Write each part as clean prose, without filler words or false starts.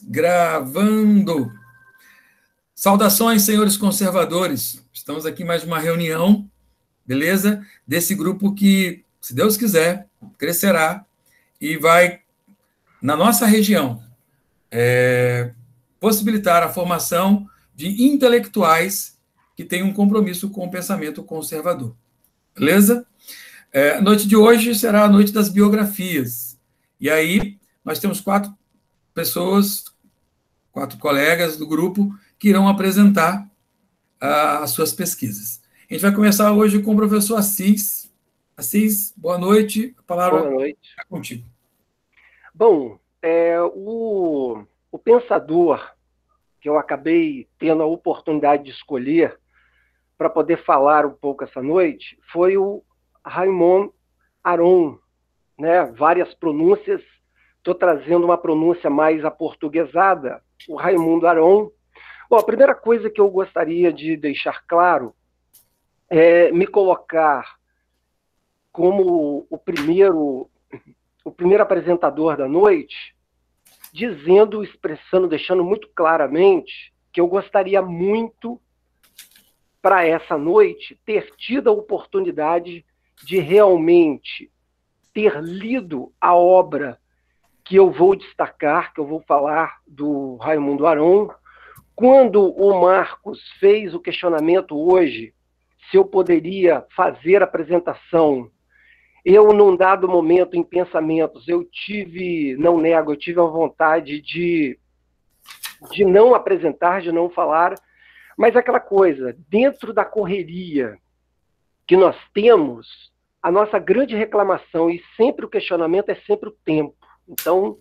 Gravando. Saudações, senhores conservadores. Estamos aqui em mais uma reunião, beleza? Desse grupo que, se Deus quiser, crescerá e vai, na nossa região, possibilitar a formação de intelectuais que têm um compromisso com o pensamento conservador. Beleza? A noite de hoje será a noite das biografias. E aí, nós temos 4 pessoas, 4 colegas do grupo, que irão apresentar as suas pesquisas. A gente vai começar hoje com o professor Assis. Assis, boa noite. A palavra é contigo. Bom, o pensador que eu acabei tendo a oportunidade de escolher para poder falar um pouco essa noite foi o Raymond Aron, né? Várias pronúncias, estou trazendo uma pronúncia mais aportuguesada, o Raimundo Aron. Bom, a primeira coisa que eu gostaria de deixar claro é me colocar como o primeiro apresentador da noite, dizendo, expressando, deixando muito claramente que eu gostaria muito, para essa noite, ter tido a oportunidade de realmente ter lido a obra que eu vou destacar, que eu vou falar do Raimundo Aron. Quando o Marcos fez o questionamento hoje, se eu poderia fazer a apresentação, eu, num dado momento, em pensamentos, não nego, eu tive a vontade de não apresentar, de não falar, mas aquela coisa, dentro da correria que nós temos, a nossa grande reclamação e sempre o questionamento é sempre o tempo. Então,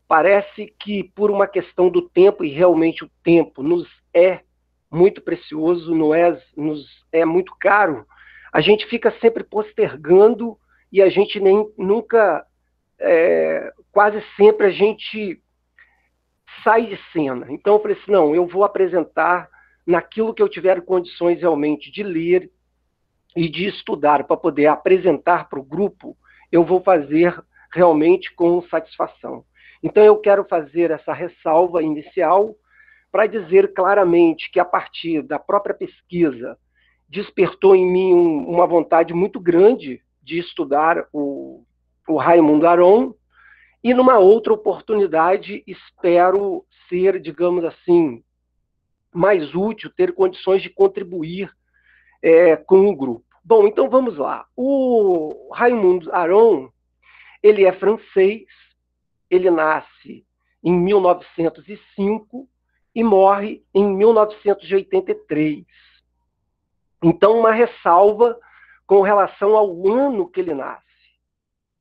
parece que por uma questão do tempo, e realmente o tempo nos é muito precioso, nos é muito caro, a gente fica sempre postergando e a gente nunca, quase sempre a gente sai de cena. Então eu falei assim, não, eu vou apresentar naquilo que eu tiver condições realmente de ler e de estudar para poder apresentar para o grupo, eu vou fazer realmente com satisfação. Então eu quero fazer essa ressalva inicial para dizer claramente que a partir da própria pesquisa despertou em mim uma vontade muito grande de estudar o Raimundo Aron, e numa outra oportunidade espero ser, digamos assim, mais útil, ter condições de contribuir com o grupo. Bom, então vamos lá. O Raimundo Aron, ele é francês, ele nasce em 1905 e morre em 1983. Então, uma ressalva com relação ao ano que ele nasce.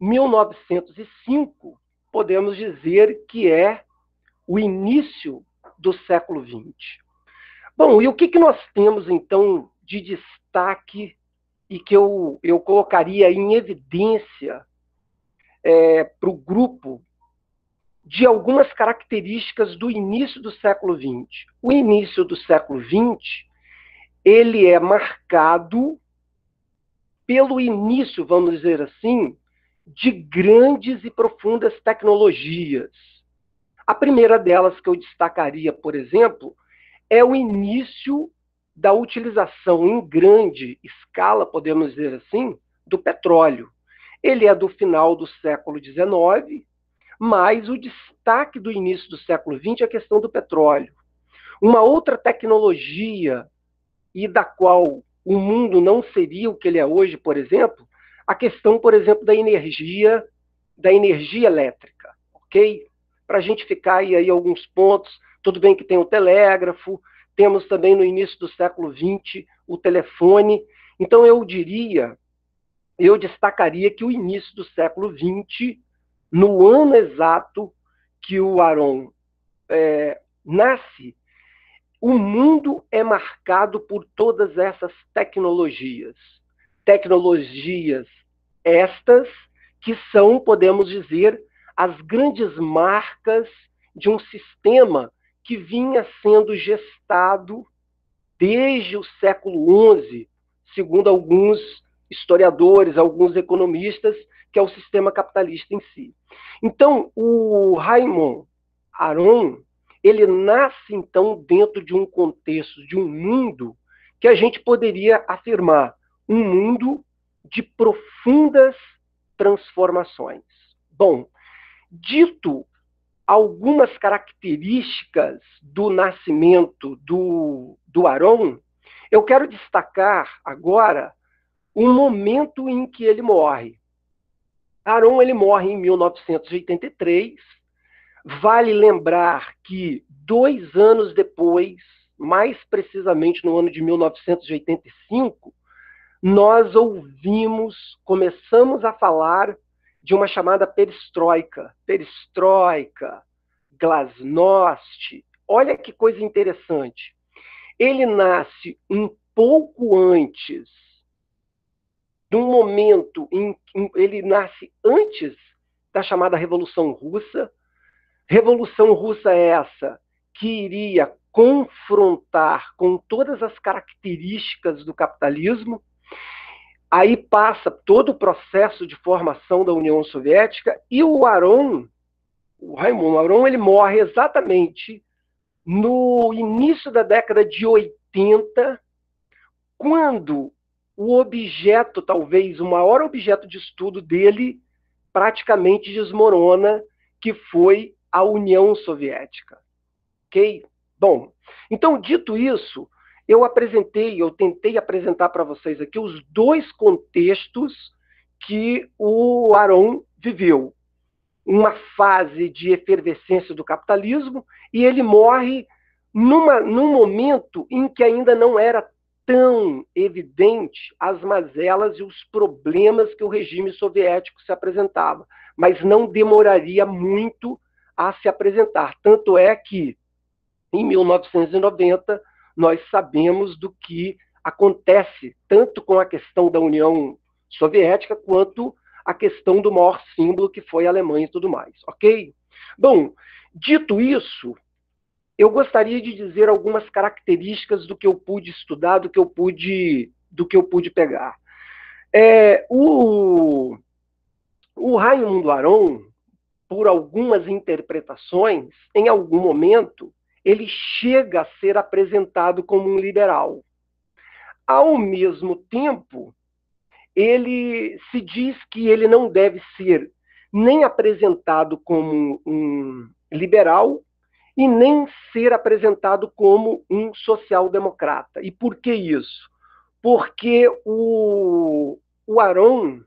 1905, podemos dizer que é o início do século XX. Bom, e o que nós temos, então, de destaque e que eu colocaria em evidência para o grupo de algumas características do início do século XX? O início do século XX, ele é marcado pelo início, vamos dizer assim, de grandes e profundas tecnologias. A primeira delas que eu destacaria, por exemplo, é o início da utilização em grande escala, podemos dizer assim, do petróleo. Ele é do final do século XIX, mas o destaque do início do século XX é a questão do petróleo. Uma outra tecnologia, e da qual o mundo não seria o que ele é hoje, por exemplo, a questão, por exemplo, da energia elétrica, ok? Para a gente ficar aí alguns pontos, tudo bem que tem o telégrafo, temos também no início do século XX o telefone. Então eu destacaria que o início do século XX, no ano exato que o Aron nasce, o mundo é marcado por todas essas tecnologias. Tecnologias estas que são, podemos dizer, as grandes marcas de um sistema que vinha sendo gestado desde o século XI, segundo alguns historiadores, alguns economistas, que é o sistema capitalista em si. Então, o Raymond, Aron, ele nasce, então, dentro de um contexto, de um mundo que a gente poderia afirmar um mundo de profundas transformações. Bom, dito algumas características do nascimento do Aron, eu quero destacar agora o momento em que ele morre. Aron, ele morre em 1983. Vale lembrar que 2 anos depois, mais precisamente no ano de 1985, nós começamos a falar de uma chamada perestroika. Perestroika, glasnost. Olha que coisa interessante. Ele nasce um pouco antes, num momento ele nasce antes da chamada Revolução Russa. Revolução Russa é essa que iria confrontar com todas as características do capitalismo. Aí passa todo o processo de formação da União Soviética e o Raymond Aron, ele morre exatamente no início da década de 80, quando o objeto, talvez o maior objeto de estudo dele, praticamente desmorona, que foi a União Soviética. Ok? Bom, então, dito isso, eu tentei apresentar para vocês aqui os 2 contextos que o Aron viveu. Uma fase de efervescência do capitalismo, e ele morre num momento em que ainda não era tão evidente as mazelas e os problemas que o regime soviético se apresentava, mas não demoraria muito a se apresentar. Tanto é que, em 1990, nós sabemos do que acontece, tanto com a questão da União Soviética, quanto a questão do maior símbolo, que foi a Alemanha e tudo mais, ok? Bom, dito isso, eu gostaria de dizer algumas características do que eu pude estudar, do que eu pude pegar. O Raimundo Aron, por algumas interpretações, em algum momento, ele chega a ser apresentado como um liberal. Ao mesmo tempo, ele se diz que ele não deve ser nem apresentado como um liberal e nem ser apresentado como um social-democrata. E por que isso? Porque o Aron,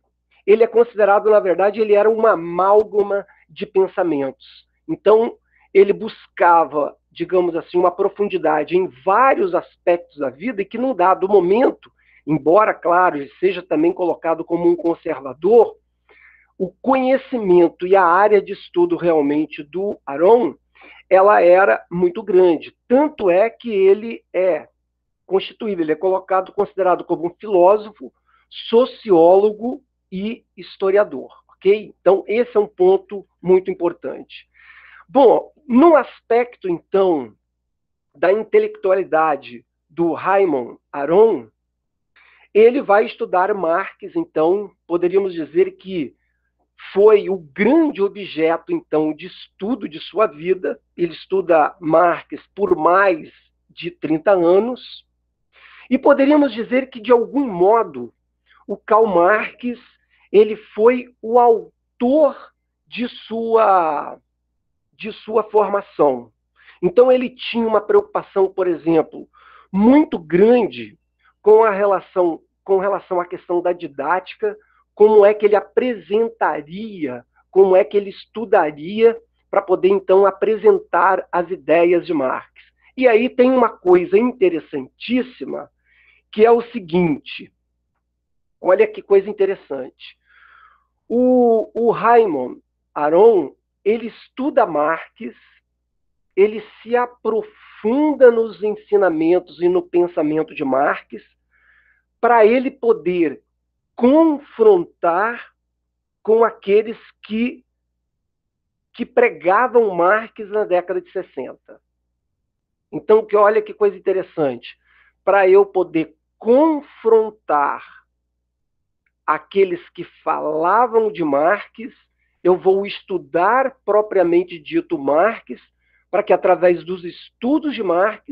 ele é considerado, na verdade, ele era uma amálgama de pensamentos. Então, ele buscava, digamos assim, uma profundidade em vários aspectos da vida e que, num dado momento, embora, claro, ele seja também colocado como um conservador, o conhecimento e a área de estudo realmente do Aron, ela era muito grande. Tanto é que ele é constituído, ele é considerado como um filósofo, sociólogo e historiador, ok? Então, esse é um ponto muito importante. Bom, no aspecto, então, da intelectualidade do Raymond Aron, ele vai estudar Marx, então, poderíamos dizer que foi o grande objeto, então, de estudo de sua vida. Ele estuda Marx por mais de 30 anos, e poderíamos dizer que, de algum modo, o Karl Marx, ele foi o autor de sua formação. Então, ele tinha uma preocupação, por exemplo, muito grande com relação à questão da didática, como é que ele apresentaria, como é que ele estudaria para poder, então, apresentar as ideias de Marx. E aí tem uma coisa interessantíssima, que é o seguinte, olha que coisa interessante. O Raymond Aron, ele estuda Marx, ele se aprofunda nos ensinamentos e no pensamento de Marx, para ele poder confrontar com aqueles que pregavam Marx na década de 60. Então, olha que coisa interessante. Para eu poder confrontar aqueles que falavam de Marx, eu vou estudar propriamente dito Marx para que, através dos estudos de Marx,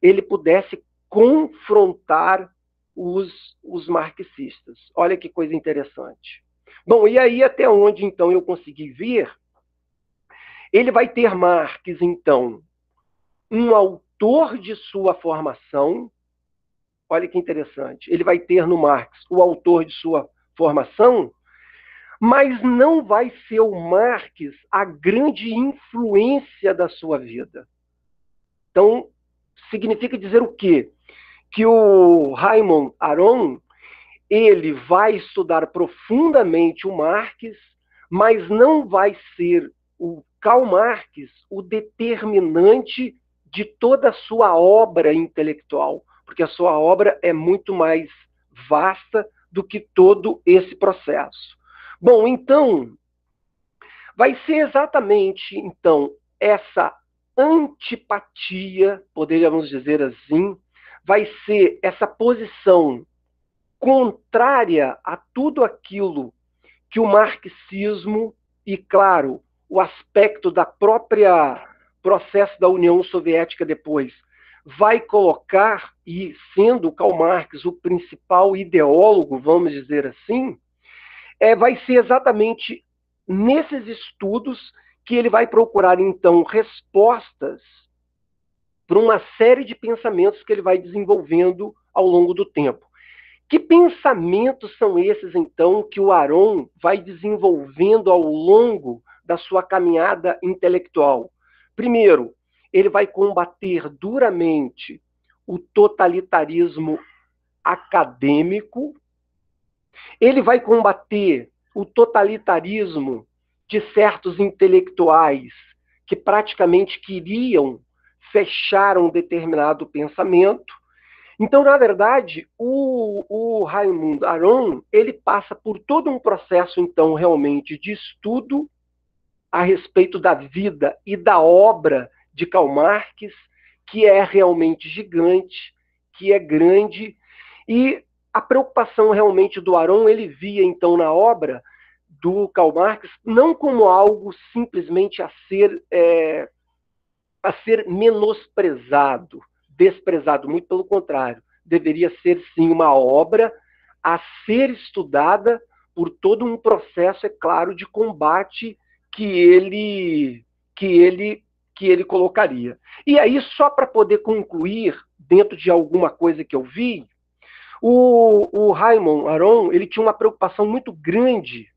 ele pudesse confrontar os marxistas. Olha que coisa interessante. Bom, e aí até onde, então, eu consegui ver, ele vai ter Marx, então, um autor de sua formação. Olha que interessante. Ele vai ter no Marx o autor de sua formação, mas não vai ser o Marx a grande influência da sua vida. Então, significa dizer o quê? Que o Raymond Aron, ele vai estudar profundamente o Marx, mas não vai ser o Karl Marx o determinante de toda a sua obra intelectual, porque a sua obra é muito mais vasta do que todo esse processo. Bom, então, vai ser exatamente, então, essa antipatia, poderíamos dizer assim, vai ser essa posição contrária a tudo aquilo que o marxismo e, claro, o aspecto da própria processo da União Soviética depois vai colocar, e sendo Karl Marx o principal ideólogo, vamos dizer assim, vai ser exatamente nesses estudos que ele vai procurar, então, respostas para uma série de pensamentos que ele vai desenvolvendo ao longo do tempo. Que pensamentos são esses, então, que o Aron vai desenvolvendo ao longo da sua caminhada intelectual? Primeiro, ele vai combater duramente o totalitarismo acadêmico, ele vai combater o totalitarismo de certos intelectuais que praticamente queriam fechar um determinado pensamento. Então, na verdade, o Raymond Aron, ele passa por todo um processo, então, realmente de estudo a respeito da vida e da obra de Karl Marx, que é realmente gigante, que é grande, e a preocupação realmente do Aron, ele via, então, na obra do Karl Marx, não como algo simplesmente a ser menosprezado, desprezado, muito pelo contrário. Deveria ser, sim, uma obra a ser estudada por todo um processo, é claro, de combate que ele colocaria. E aí, só para poder concluir, dentro de alguma coisa que eu vi, o Raymond Aron, ele tinha uma preocupação muito grande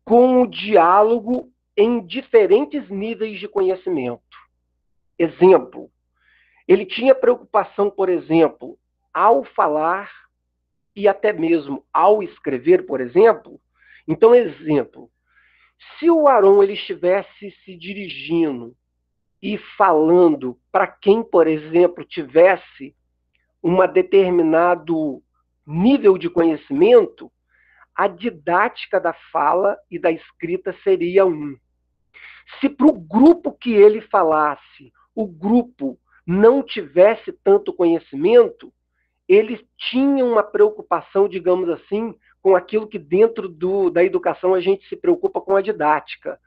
com o diálogo em diferentes níveis de conhecimento. Exemplo, ele tinha preocupação, por exemplo, ao falar e até mesmo ao escrever, por exemplo. Então, exemplo, se o Aron ele estivesse se dirigindo e falando para quem, por exemplo, tivesse um determinado nível de conhecimento, a didática da fala e da escrita seria um. Se para o grupo que ele falasse, o grupo não tivesse tanto conhecimento, ele tinha uma preocupação, digamos assim, com aquilo que dentro da educação a gente se preocupa com a didática.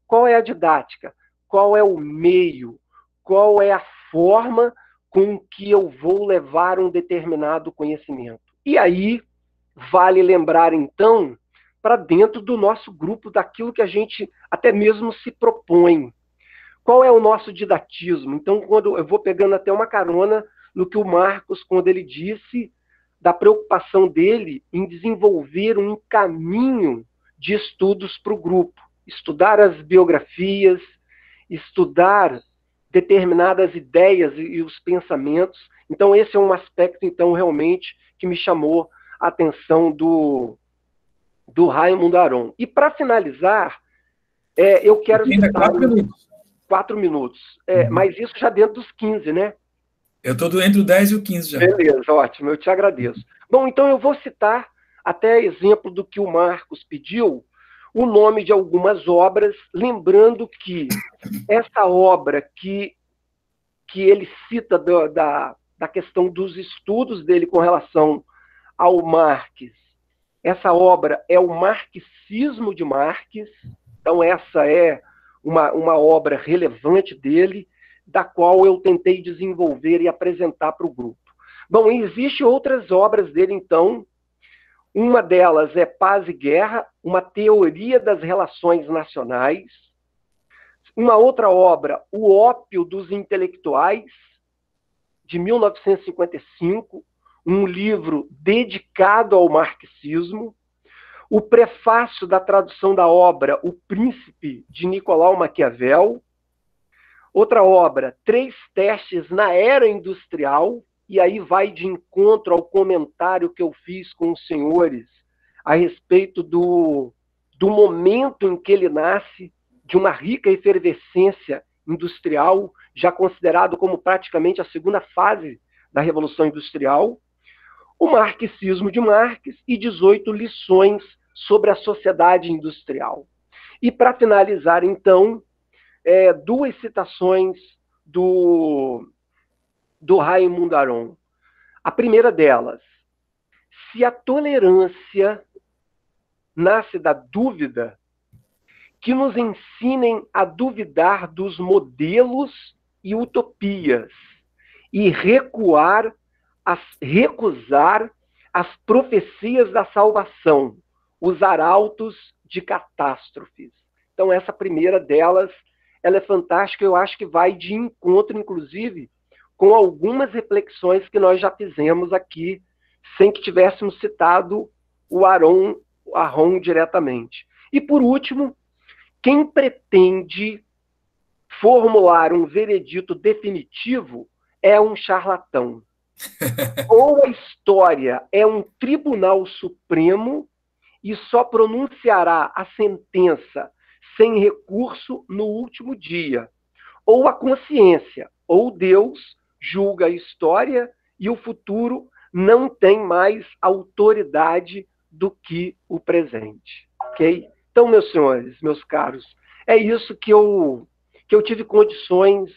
Qual é a didática? Qual é o meio? Qual é a forma com que eu vou levar um determinado conhecimento? E aí, vale lembrar, então, para dentro do nosso grupo, daquilo que a gente até mesmo se propõe. Qual é o nosso didatismo? Então, quando eu vou pegando até uma carona no que o Marcos, quando ele disse da preocupação dele em desenvolver um caminho de estudos para o grupo, estudar as biografias, estudar determinadas ideias e os pensamentos. Então, esse é um aspecto, então, realmente, que me chamou a atenção do Raymond Aron. E, para finalizar, eu quero citar... 4 minutos. 4 minutos. Mas isso já dentro dos 15, né? Eu estou entre o 10 e o 15 já. Beleza, ótimo, eu te agradeço. Bom, então eu vou citar, até exemplo do que o Marcos pediu, o nome de algumas obras, lembrando que essa obra que ele cita da questão dos estudos dele com relação ao Marx, essa obra é o Marxismo de Marx, então essa é uma obra relevante dele, da qual eu tentei desenvolver e apresentar para o grupo. Bom, existem outras obras dele, então. Uma delas é Paz e Guerra, uma teoria das relações nacionais. Uma outra obra, O Ópio dos Intelectuais, de 1955, um livro dedicado ao marxismo. O prefácio da tradução da obra O Príncipe, de Nicolau Maquiavel. Outra obra, Três Testes na Era Industrial, e aí vai de encontro ao comentário que eu fiz com os senhores a respeito do momento em que ele nasce, de uma rica efervescência industrial, já considerado como praticamente a segunda fase da Revolução Industrial. O Marxismo de Marx e 18 lições sobre a sociedade industrial. E, para finalizar, então, duas citações do Raimundo Aron. A primeira delas: se a tolerância nasce da dúvida, que nos ensinem a duvidar dos modelos e utopias e recusar as profecias da salvação, os arautos de catástrofes. Então, essa primeira delas, ela é fantástica, eu acho que vai de encontro, inclusive, com algumas reflexões que nós já fizemos aqui, sem que tivéssemos citado o Aron diretamente. E, por último, quem pretende formular um veredito definitivo é um charlatão. Ou a história é um tribunal supremo e só pronunciará a sentença sem recurso no último dia, ou a consciência, ou Deus julga a história e o futuro não tem mais autoridade do que o presente. Ok? Então, meus senhores, meus caros, é isso que eu tive condições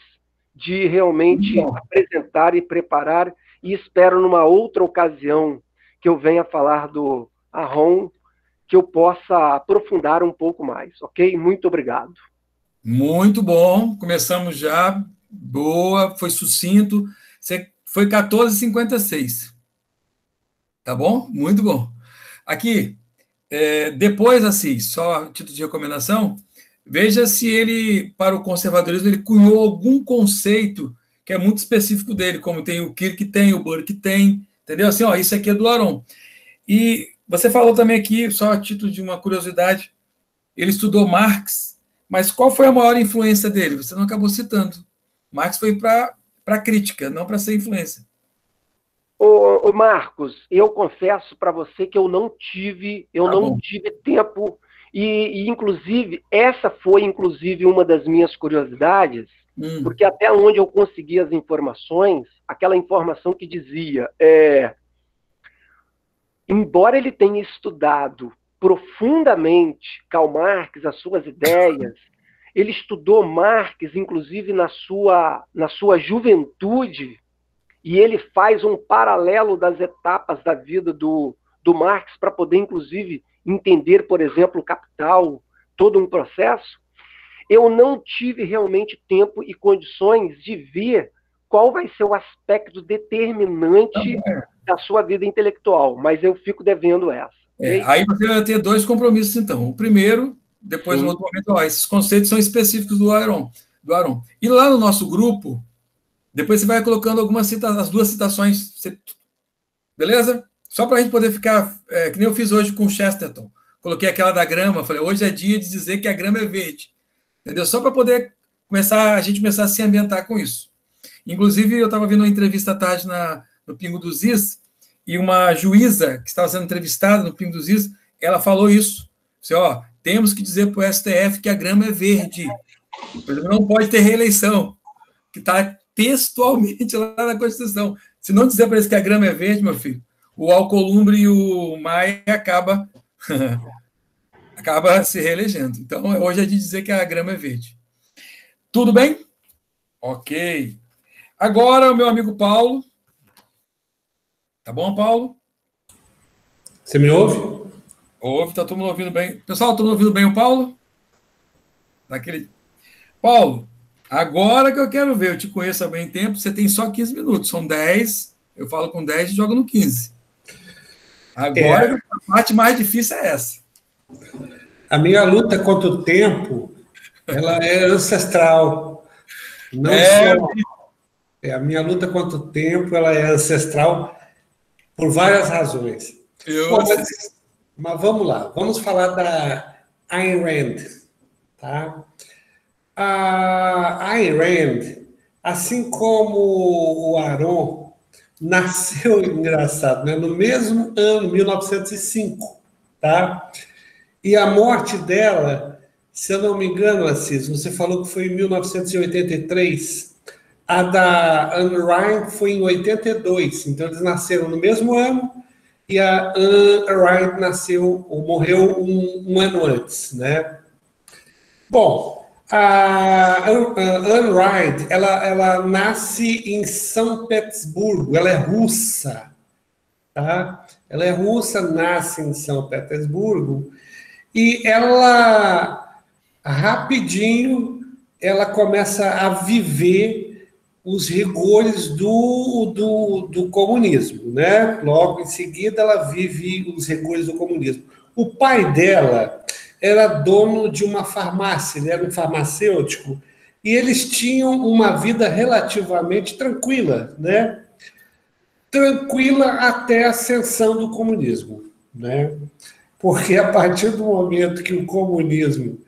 de realmente apresentar e preparar, e espero numa outra ocasião que eu venha falar do Aron, que eu possa aprofundar um pouco mais, ok? Muito obrigado. Muito bom, começamos já, boa, foi sucinto, foi 14h56, tá bom? Muito bom. Aqui, depois, assim, só título de recomendação, veja se ele, para o conservadorismo, ele cunhou algum conceito que é muito específico dele, como tem o Kirk tem, o Burke tem, entendeu? Assim, ó, isso aqui é do Aron. E você falou também aqui, só a título de uma curiosidade, ele estudou Marx, mas qual foi a maior influência dele? Você não acabou citando. Marx foi para a crítica, não para ser influência. Ô Marcos, eu confesso para você que eu não tive tempo, e inclusive, essa foi inclusive uma das minhas curiosidades, porque até onde eu consegui as informações, aquela informação que dizia, embora ele tenha estudado profundamente Karl Marx, as suas ideias, ele estudou Marx, inclusive na sua juventude, e ele faz um paralelo das etapas da vida do Marx para poder, inclusive, entender, por exemplo, o Capital, todo um processo. Eu não tive realmente tempo e condições de ver qual vai ser o aspecto determinante da sua vida intelectual, mas eu fico devendo essa. Okay? Aí você vai ter dois compromissos, então. O primeiro, depois, no outro momento, esses conceitos são específicos do Aron. E lá no nosso grupo, depois você vai colocando as duas citações, beleza? Só para a gente poder ficar, que nem eu fiz hoje com o Chesterton. Coloquei aquela da grama, falei, hoje é dia de dizer que a grama é verde. Entendeu? Só para poder a gente começar a se ambientar com isso. Inclusive, eu estava vendo uma entrevista à tarde no Pingo dos Is, e uma juíza que estava sendo entrevistada no Pingo dos Is, ela falou isso. Disse, temos que dizer para o STF que a grama é verde. Não pode ter reeleição, que está textualmente lá na Constituição. Se não dizer para eles que a grama é verde, meu filho, o Alcolumbre e o Maia acaba se reelegendo. Então, hoje é de dizer que a grama é verde. Tudo bem? Ok. Agora, o meu amigo Paulo. Tá bom, Paulo? Você me ouve? Ouve, tá todo mundo ouvindo bem. Pessoal, todo mundo ouvindo bem o Paulo? Paulo, agora que eu quero ver, eu te conheço há bem tempo, você tem só 15 minutos, são 10, eu falo com 10 e jogo no 15. Agora, a parte mais difícil é essa. A minha luta contra o tempo, ela é ancestral. Não só... a minha luta contra o tempo, ela é ancestral por várias razões. Bom, mas vamos lá, vamos falar da Ayn Rand. Tá? A Ayn Rand, assim como o Aron, nasceu, engraçado, né, no mesmo ano, 1905, tá? E a morte dela, se eu não me engano, Assis, você falou que foi em 1983, a da Ayn Rand foi em 82, então eles nasceram no mesmo ano, e a Ayn Rand nasceu, ou morreu um ano antes, né? Bom, a Ayn Rand, ela nasce em São Petersburgo, ela é russa, tá? Ela é russa, nasce em São Petersburgo, e ela, rapidinho, ela começa a viver os rigores do comunismo, né? Logo em seguida, ela vive os rigores do comunismo. O pai dela era dono de uma farmácia, ele era um farmacêutico, e eles tinham uma vida relativamente tranquila, né? Tranquila até a ascensão do comunismo, né? Porque a partir do momento que o comunismo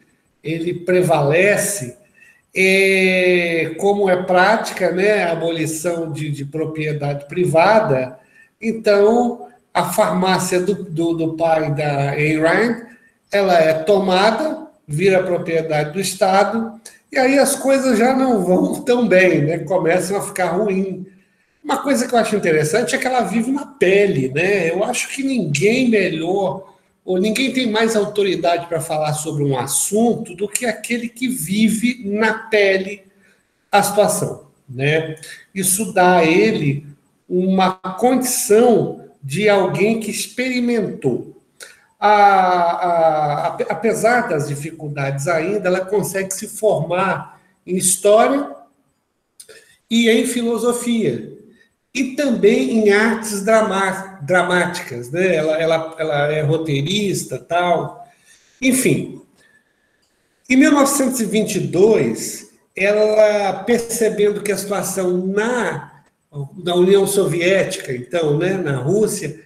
ele prevalece, como é prática, né, a abolição de propriedade privada, então a farmácia do pai da Ayn Rand, ela é tomada, vira propriedade do Estado, e aí as coisas já não vão tão bem, né, começam a ficar ruim. Uma coisa que eu acho interessante é que ela vive na pele, né? Eu acho que ninguém melhor, ou ninguém tem mais autoridade para falar sobre um assunto do que aquele que vive na pele a situação, né? Isso dá a ele uma condição de alguém que experimentou. Apesar das dificuldades ainda, ela consegue se formar em história e em filosofia. E também em artes dramáticas, né? Ela é roteirista, tal. Enfim, em 1922, ela, percebendo que a situação na União Soviética, então, né, na Rússia,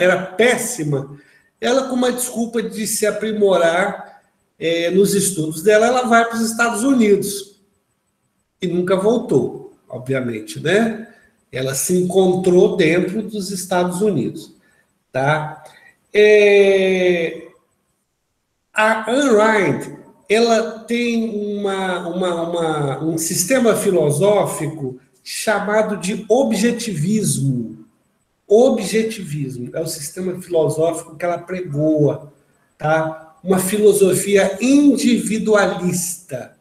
era péssima, ela, com uma desculpa de se aprimorar nos estudos dela, ela vai para os Estados Unidos. E nunca voltou, obviamente, né? Ela se encontrou dentro dos Estados Unidos, tá? A Ayn Rand, ela tem um sistema filosófico chamado de objetivismo. Objetivismo é o sistema filosófico que ela pregoa, tá? Uma filosofia individualista,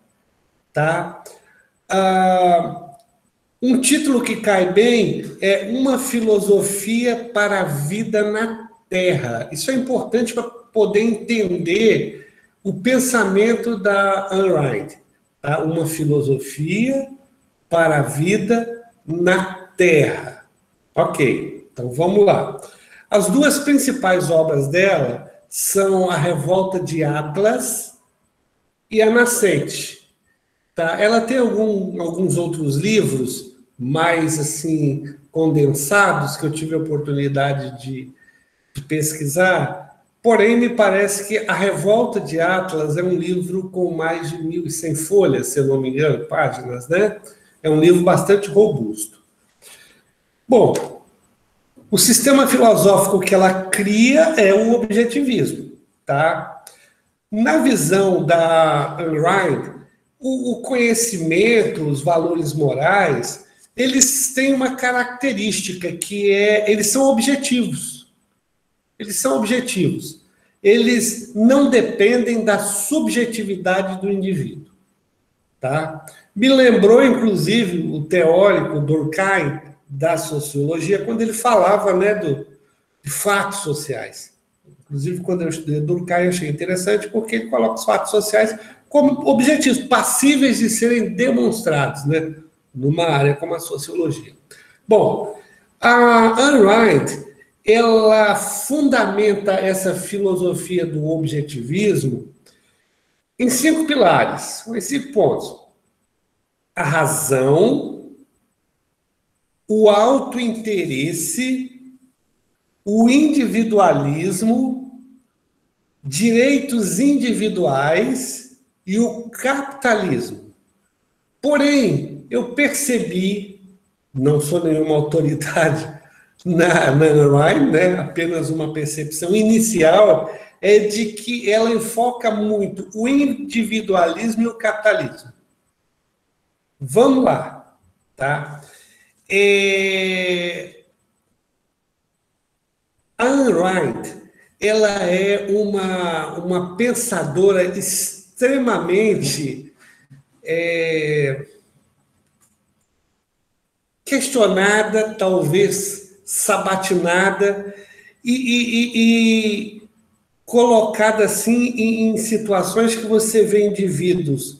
tá? Um título que cai bem é Uma Filosofia para a Vida na Terra. Isso é importante para poder entender o pensamento da Ayn Rand. Tá? Uma filosofia para a vida na Terra. Ok, então vamos lá. As duas principais obras dela são A Revolta de Atlas e A Nascente. Tá? Ela tem alguns outros livros mais assim condensados que eu tive a oportunidade de pesquisar, porém me parece que A Revolta de Atlas é um livro com mais de 1.100 folhas, se eu não me engano, páginas, né? É um livro bastante robusto. Bom, o sistema filosófico que ela cria é o objetivismo, tá? Na visão da Ayn Rand, o conhecimento, os valores morais, eles têm uma característica que eles são objetivos. Eles são objetivos. Eles não dependem da subjetividade do indivíduo. Tá? Me lembrou, inclusive, o teórico Durkheim da sociologia, quando ele falava, né, de fatos sociais. Inclusive, quando eu estudei Durkheim, eu achei interessante, porque ele coloca os fatos sociais como objetivos passíveis de serem demonstrados, né? Numa área como a sociologia. Bom, a Ayn Rand, ela fundamenta essa filosofia do objetivismo em 5 pilares, em 5 pontos. A razão, o autointeresse, o individualismo, direitos individuais e o capitalismo. Porém, eu percebi, não sou nenhuma autoridade na Ayn Rand, né? Apenas uma percepção inicial, é de que ela enfoca muito o individualismo e o capitalismo. Vamos lá, tá? A Ayn Rand, ela é uma pensadora extremamente questionada, talvez sabatinada e colocada assim em situações que você vê indivíduos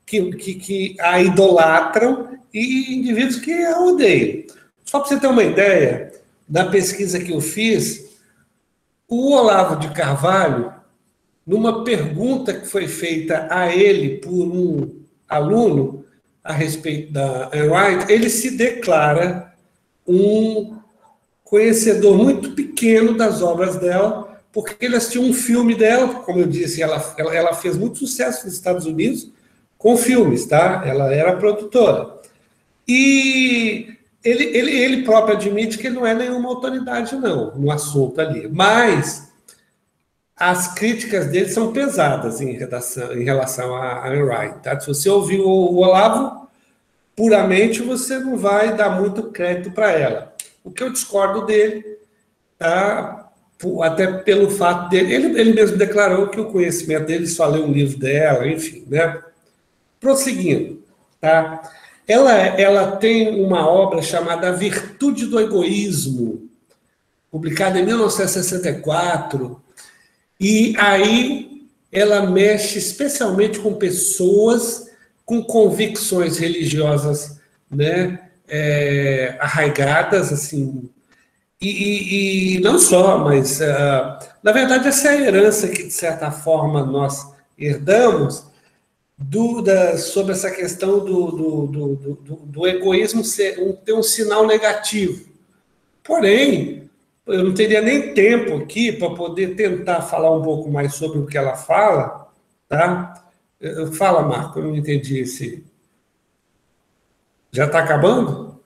que a idolatram e indivíduos que a odeiam. Só para você ter uma ideia, da pesquisa que eu fiz, o Olavo de Carvalho, numa pergunta que foi feita a ele por um aluno a respeito da Ayn Rand, ele se declara um conhecedor muito pequeno das obras dela, porque ele assistiu um filme dela, como eu disse, ela fez muito sucesso nos Estados Unidos com filmes, tá? Ela era produtora. E ele próprio admite que ele não é nenhuma autoridade, não, no assunto ali. Mas as críticas dele são pesadas em relação a Ayn Rand, tá? Se você ouvir o Olavo puramente, você não vai dar muito crédito para ela. O que eu discordo dele, tá? Até pelo fato dele, ele mesmo declarou que o conhecimento dele só leu um livro dela, enfim, né? Prosseguindo, tá? Ela tem uma obra chamada A Virtude do Egoísmo, publicada em 1964, e aí ela mexe especialmente com pessoas com convicções religiosas, né, arraigadas, assim, e não só, mas, na verdade, essa é a herança que, de certa forma, nós herdamos sobre essa questão do egoísmo ter um sinal negativo. Porém, eu não teria nem tempo aqui para poder tentar falar um pouco mais sobre o que ela fala, tá? Fala, Marco, eu não entendi esse... Já está acabando?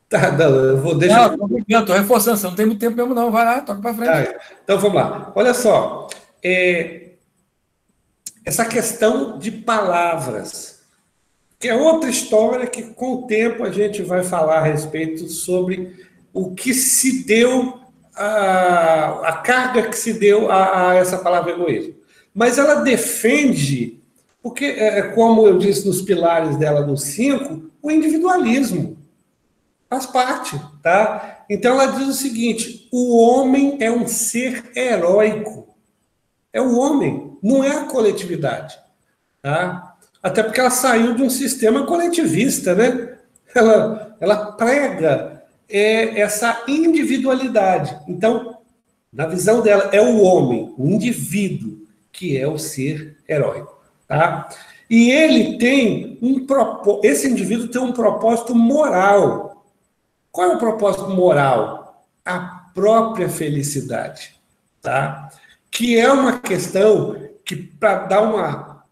Tá, não, eu vou deixar... Não, estou reforçando, você não tem muito tempo mesmo não, vai lá, toca para frente. Tá, então, vamos lá. Olha só, essa questão de palavras, que é outra história que, com o tempo, a gente vai falar a respeito sobre o que se deu, a carga que se deu a essa palavra egoísmo. Mas ela defende, porque, como eu disse nos pilares dela, nos 5, o individualismo faz parte, tá? Então, ela diz o seguinte: o homem é um ser heróico. É o homem, não é a coletividade, tá? Até porque ela saiu de um sistema coletivista, né? Ela prega essa individualidade. Então, na visão dela, é o homem, o indivíduo, que é o ser heróico, tá? E ele tem esse indivíduo tem um propósito moral. Qual é o propósito moral? A própria felicidade, tá? Que é uma questão que, para dar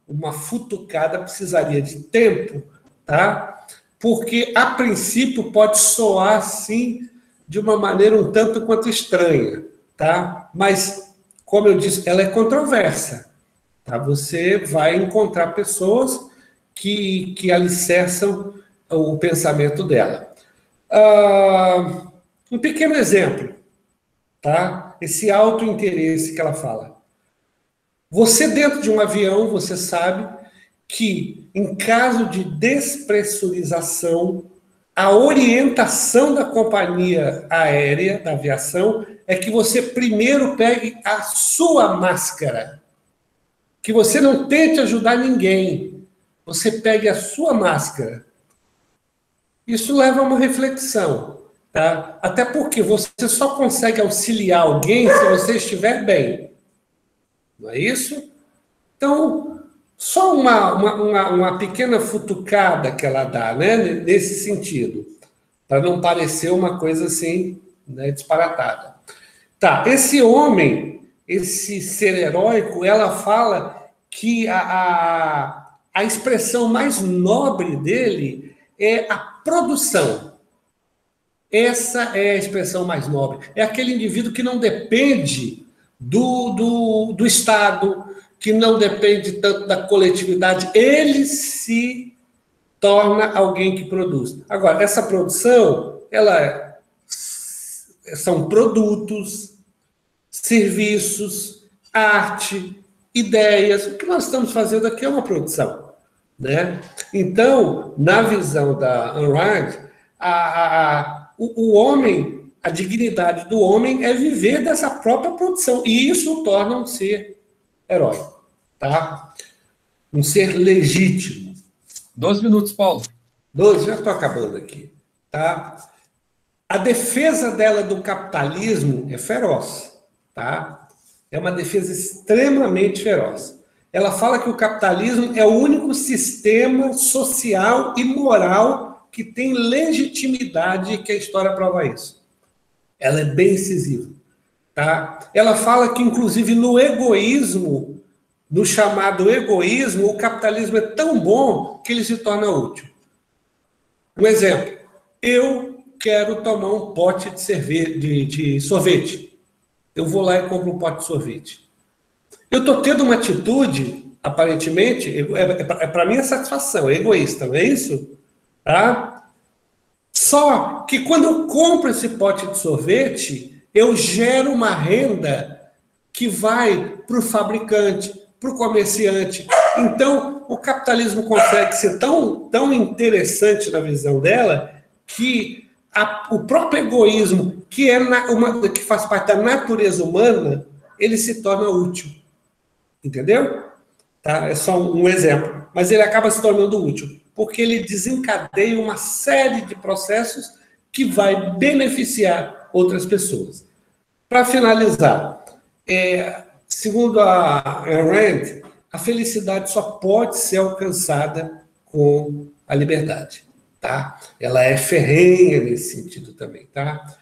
uma futucada, precisaria de tempo, tá? Porque, a princípio, pode soar, assim, de uma maneira um tanto quanto estranha, tá? Mas, como eu disse, ela é controversa, tá? Você vai encontrar pessoas que alicerçam o pensamento dela. Um pequeno exemplo, tá? Esse autointeresse que ela fala. Você, dentro de um avião, você sabe que, em caso de despressurização, a orientação da companhia aérea, da aviação, é que você primeiro pegue a sua máscara. que você não tente ajudar ninguém. Você pegue a sua máscara. Isso leva a uma reflexão, tá? Até porque você só consegue auxiliar alguém se você estiver bem. Não é isso? Então, só uma pequena futucada que ela dá, né? Nesse sentido, para não parecer uma coisa assim, né, disparatada. Tá, esse homem, esse ser heróico, ela fala que a expressão mais nobre dele é a produção. Essa é a expressão mais nobre. É aquele indivíduo que não depende do Estado, que não depende tanto da coletividade. Ele se torna alguém que produz. Agora, essa produção, são produtos, serviços, arte, ideias. O que nós estamos fazendo aqui é uma produção, né? Então, na visão da Ayn Rand, o homem, a dignidade do homem é viver dessa própria produção. E isso o torna um ser heróico, tá? Um ser legítimo. 12 minutos, Paulo. 12, já estou acabando aqui, tá? A defesa dela do capitalismo é feroz, tá? É uma defesa extremamente feroz. Ela fala que o capitalismo é o único sistema social e moral que tem legitimidade, e que a história prova isso. Ela é bem incisiva, tá? Ela fala que, inclusive, no egoísmo, no chamado egoísmo, o capitalismo é tão bom que ele se torna útil. Um exemplo, eu quero tomar um pote de cerveja, de sorvete. Eu vou lá e compro um pote de sorvete. Eu estou tendo uma atitude, aparentemente, para mim é satisfação, é egoísta, não é isso? Tá? Só que quando eu compro esse pote de sorvete, eu gero uma renda que vai para o fabricante, para o comerciante. Então, o capitalismo consegue ser tão interessante na visão dela que o próprio egoísmo, que faz parte da natureza humana, ele se torna útil. Entendeu? Tá? É só um exemplo. Mas ele acaba se tornando útil, porque ele desencadeia uma série de processos que vai beneficiar outras pessoas. Para finalizar, segundo a Ayn Rand, a felicidade só pode ser alcançada com a liberdade, tá? Ela é ferrenha nesse sentido também, tá?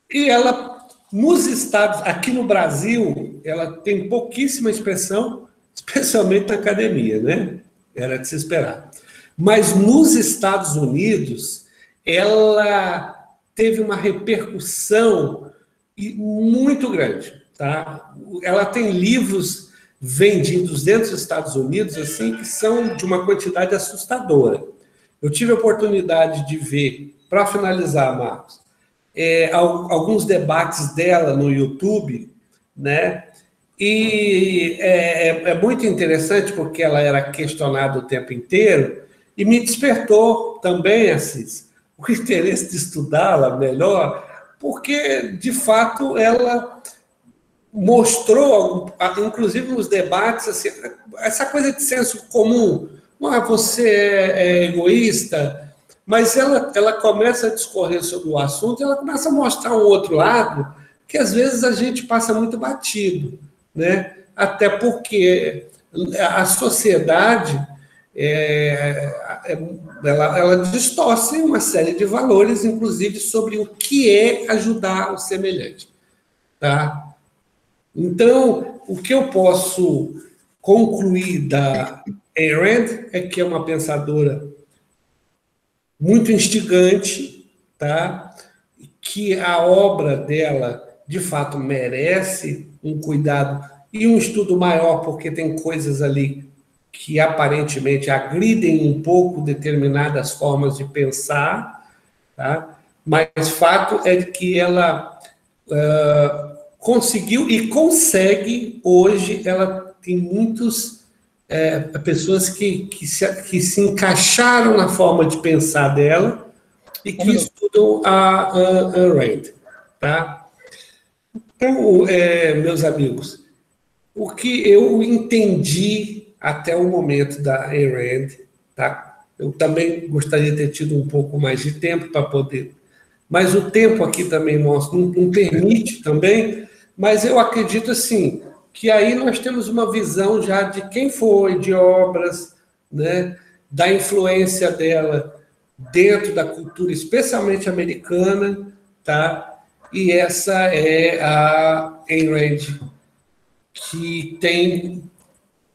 E ela, nos Estados, aqui no Brasil, ela tem pouquíssima expressão, especialmente na academia, né? Era de se esperar. Mas nos Estados Unidos, ela teve uma repercussão muito grande, tá? Ela tem livros vendidos dentro dos Estados Unidos, assim, que são de uma quantidade assustadora. Eu tive a oportunidade de ver, para finalizar, Marcos, alguns debates dela no YouTube, né? E é muito interessante porque ela era questionada o tempo inteiro e me despertou também, Assis, o interesse de estudá-la melhor, porque, de fato, ela mostrou, inclusive nos debates, assim, essa coisa de senso comum. Você é egoísta, mas ela começa a discorrer sobre o assunto e ela começa a mostrar um outro lado que, às vezes, a gente passa muito batido, né? Até porque a sociedade ela distorce uma série de valores, inclusive sobre o que é ajudar o semelhante, tá? Então, o que eu posso concluir da Ayn Rand é que é uma pensadora muito instigante, tá? Que a obra dela, de fato, merece um cuidado e um estudo maior, porque tem coisas ali que aparentemente agridem um pouco determinadas formas de pensar, tá? Mas fato é que ela conseguiu e consegue, hoje, ela tem muitas pessoas que se encaixaram na forma de pensar dela e que estudam a Ayn Rand, tá? Então, meus amigos, o que eu entendi até o momento da Ayn Rand, tá? Eu também gostaria de ter tido um pouco mais de tempo para poder... Mas o tempo aqui também não permite também, mas eu acredito, assim, que aí nós temos uma visão já de quem foi, de obras, né? Da influência dela dentro da cultura, especialmente americana, tá? E essa é a Ayn Rand, que tem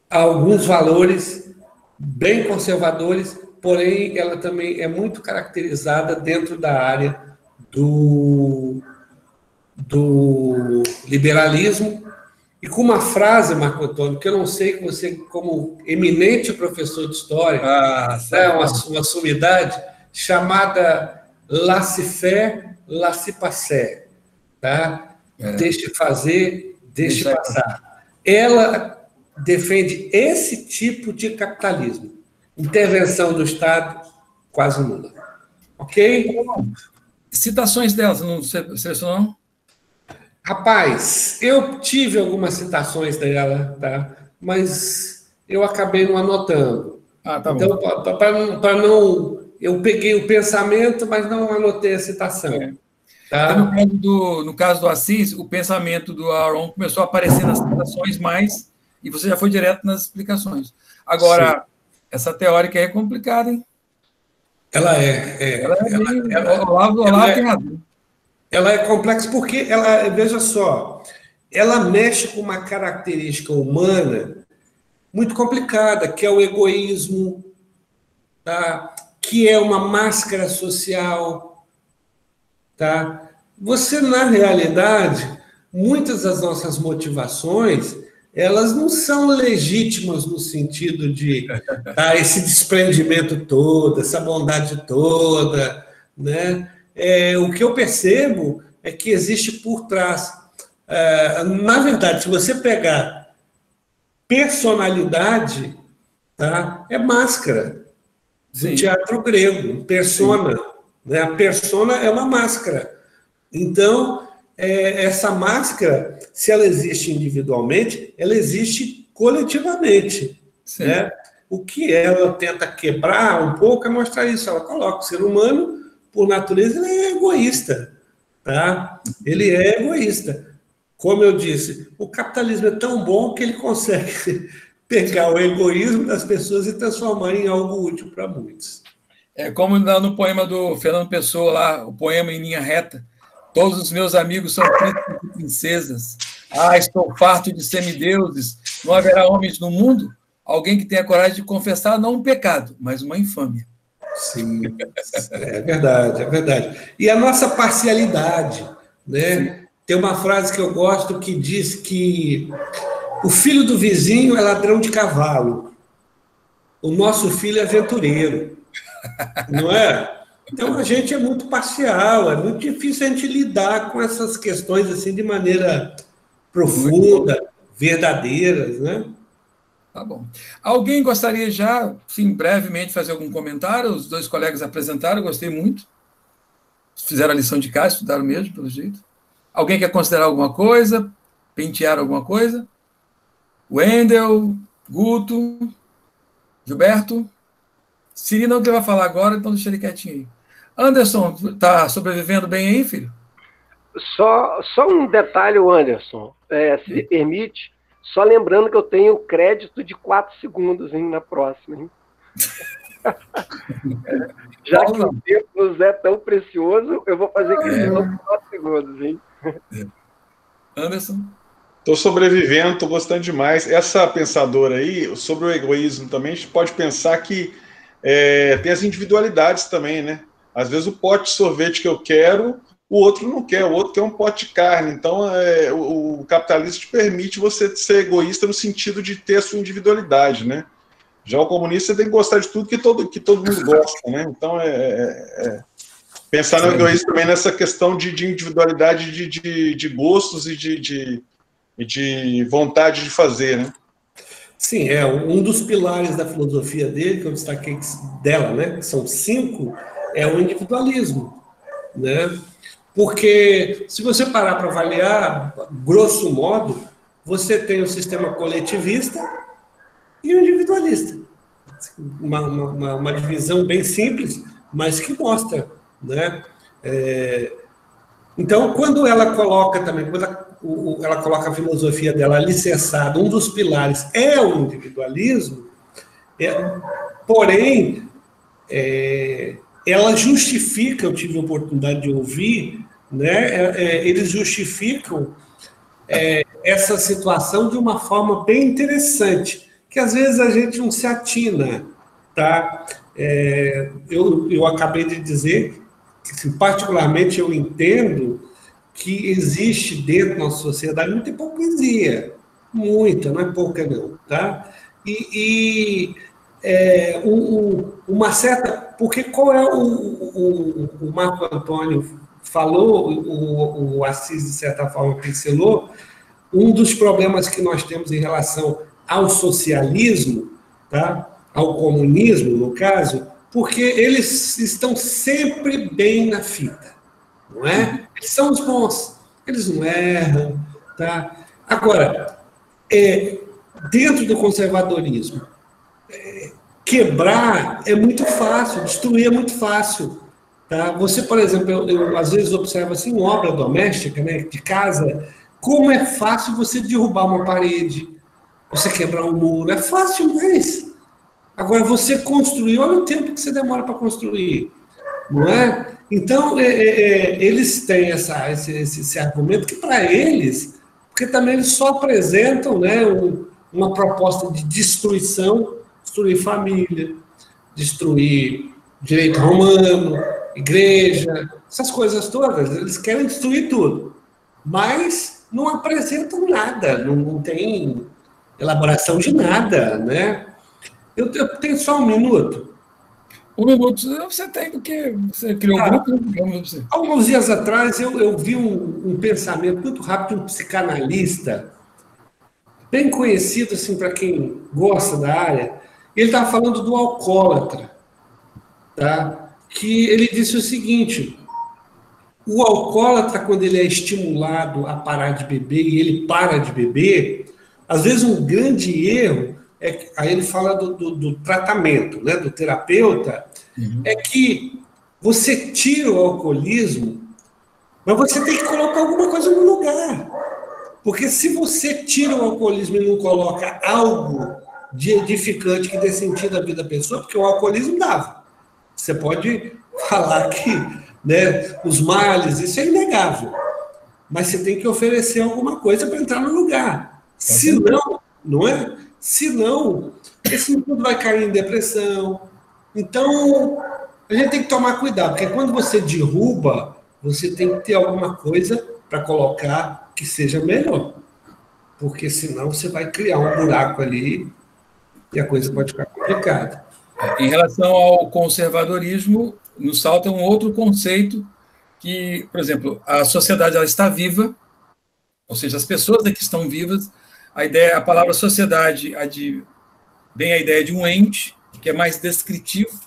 alguns valores bem conservadores, porém ela também é muito caracterizada dentro da área do liberalismo, e com uma frase, Marco Antônio, que eu não sei que você, como eminente professor de história, é uma sumidade, chamada laissez-faire, laissez-passer, tá? Deixe fazer, deixe passar. Ela defende esse tipo de capitalismo. Intervenção do Estado, quase nula. Ok? Citações delas, não selecionou? Rapaz, eu tive algumas citações dela, tá? Mas eu acabei não anotando. Tá então, para não... Eu peguei o pensamento, mas não anotei a citação. Tá? No caso do Assis, o pensamento do Aaron começou a aparecer nas citações mais, e você já foi direto nas explicações. Agora, sim, essa teórica é complicada, hein? Ela é complexa porque veja só, ela mexe com uma característica humana muito complicada, que é o egoísmo, tá? Que é uma máscara social, tá? Você, na realidade, muitas das nossas motivações, elas não são legítimas no sentido de esse desprendimento todo, essa bondade toda, né? O que eu percebo é que existe por trás. Na verdade, se você pegar personalidade, tá? É máscara. Do teatro grego, persona. Né? A persona é uma máscara. Então, essa máscara, se ela existe individualmente, ela existe coletivamente. Né? O que ela tenta quebrar um pouco é mostrar isso. Ela coloca o ser humano, por natureza, ele é egoísta. Tá? Ele é egoísta. Como eu disse, o capitalismo é tão bom que ele consegue pegar o egoísmo das pessoas e transformar em algo útil para muitos. É como no poema do Fernando Pessoa, lá, o poema em linha reta. Todos os meus amigos são príncipes e princesas. Estou farto de semideuses. Não haverá homens no mundo? Alguém que tenha coragem de confessar não um pecado, mas uma infâmia. Sim, é verdade, é verdade. E a nossa parcialidade, né? Tem uma frase que eu gosto que diz que o filho do vizinho é ladrão de cavalo, o nosso filho é aventureiro, não é? Então a gente é muito parcial, é muito difícil a gente lidar com essas questões assim de maneira profunda, verdadeiras, né? Tá bom. Alguém gostaria já, sim, brevemente, fazer algum comentário? Os dois colegas apresentaram, gostei muito. Fizeram a lição de casa, estudaram mesmo, pelo jeito. Alguém quer considerar alguma coisa? Pentear alguma coisa? Wendel, Guto, Gilberto? Siri não que vai falar agora, então deixa ele quietinho aí. Anderson, está sobrevivendo bem aí, filho? Só um detalhe, Anderson, se me permite, só lembrando que eu tenho crédito de 4 segundos na próxima. Hein? Já que o tempo nos é tão precioso, eu vou fazer questão de 4 segundos. Hein? Anderson? Estou sobrevivendo, estou gostando demais. Essa pensadora aí, sobre o egoísmo também, a gente pode pensar que tem as individualidades também, né? Às vezes o pote de sorvete que eu quero, o outro não quer, o outro quer um pote de carne. Então, o capitalismo te permite você ser egoísta no sentido de ter a sua individualidade, né? Já o comunista tem que gostar de tudo que todo mundo gosta, né? Então, pensar no egoísmo também nessa questão de individualidade, de gostos e de vontade de fazer, né? Sim, um dos pilares da filosofia dele, que eu destaquei dela, né, que são 5, é o individualismo, né? Porque se você parar para avaliar, grosso modo, você tem o sistema coletivista e o individualista. Uma divisão bem simples, mas que mostra, né? Então, quando ela coloca também, quando ela coloca a filosofia dela alicerçada, um dos pilares é o individualismo, porém, ela justifica, eu tive a oportunidade de ouvir, né? Eles justificam essa situação de uma forma bem interessante, que às vezes a gente não se atina, tá? Eu acabei de dizer que, particularmente, eu entendo que existe dentro da nossa sociedade muita hipocrisia, muita, não é pouca não, tá? Uma certa... Porque qual é o Marco Antônio falou, o Assis, de certa forma, pincelou, um dos problemas que nós temos em relação ao socialismo, tá? Ao comunismo, no caso, porque eles estão sempre bem na fita, não é? Eles são os bons, eles não erram, tá? Agora, dentro do conservadorismo, quebrar é muito fácil, destruir é muito fácil, tá? Você, por exemplo, eu às vezes observo assim, em obra doméstica, né, de casa, como é fácil você derrubar uma parede, você quebrar um muro, é fácil demais. Agora, você construir, olha o tempo que você demora para construir, não é? Então, eles têm esse argumento que, para eles, porque também eles só apresentam, né, uma proposta de destruição, destruir família, destruir direito romano, igreja, essas coisas todas, eles querem destruir tudo, mas não apresentam nada, não tem elaboração de nada, né? Eu tenho só um minuto. Um minuto você tem, porque você criou um grupo. Alguns dias atrás eu vi um pensamento muito rápido de um psicanalista, bem conhecido assim, para quem gosta da área. Ele estava falando do alcoólatra, tá? Que ele disse o seguinte: o alcoólatra, quando ele é estimulado a parar de beber e ele para de beber, às vezes um grande erro, aí ele fala do tratamento, né, do terapeuta, é que você tira o alcoolismo, mas você tem que colocar alguma coisa no lugar. Porque se você tira o alcoolismo e não coloca algo de edificante que dê sentido à vida da pessoa, porque o alcoolismo dava. Você pode falar que, né, os males, isso é inegável. Mas você tem que oferecer alguma coisa para entrar no lugar. Senão, não é? Senão, esse mundo vai cair em depressão. Então, a gente tem que tomar cuidado, porque quando você derruba, você tem que ter alguma coisa para colocar que seja melhor. Porque senão você vai criar um buraco ali e a coisa pode ficar complicada. Em relação ao conservadorismo, nos salta um outro conceito que, por exemplo, a sociedade ela está viva, ou seja, as pessoas aqui estão vivas. A palavra sociedade vem a ideia de um ente que é mais descritivo,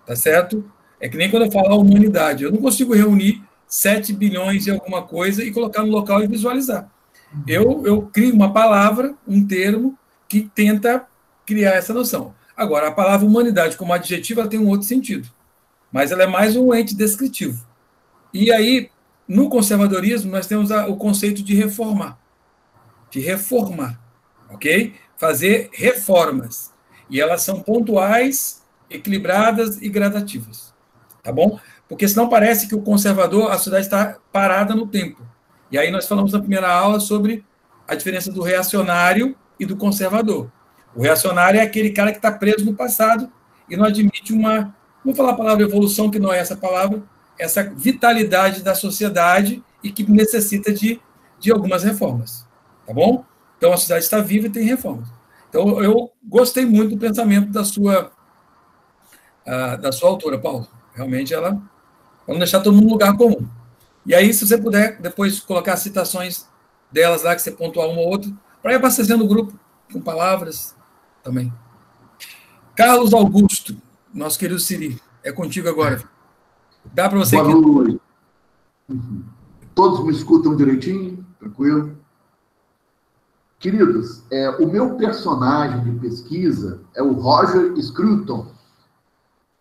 tá certo? É que nem quando eu falo a humanidade, eu não consigo reunir 7 bilhões e alguma coisa e colocar no local e visualizar. Eu crio uma palavra, um termo, que tenta criar essa noção. Agora, a palavra humanidade como adjetivo ela tem um outro sentido, mas ela é mais um ente descritivo. E aí, no conservadorismo, nós temos o conceito de reformar, ok? Fazer reformas. E elas são pontuais, equilibradas e gradativas, tá bom? Porque senão parece que o conservador, a sociedade está parada no tempo. E aí nós falamos na primeira aula sobre a diferença do reacionário e do conservador. O reacionário é aquele cara que está preso no passado e não admite vou falar a palavra evolução, que não é essa palavra, essa vitalidade da sociedade e que necessita de algumas reformas, tá bom? Então, a sociedade está viva e tem reformas. Então, eu gostei muito do pensamento da sua autora, Paulo. Realmente, ela para não deixar todo mundo no lugar comum. E aí, se você puder, depois colocar citações delas lá, que você pontuar uma ou outra, para ir abastecendo o grupo com palavras também. Carlos Augusto, nosso querido Siri, é contigo agora. Dá para você... Boa noite. Todos me escutam direitinho? Tranquilo? Queridos, o meu personagem de pesquisa é o Roger Scruton.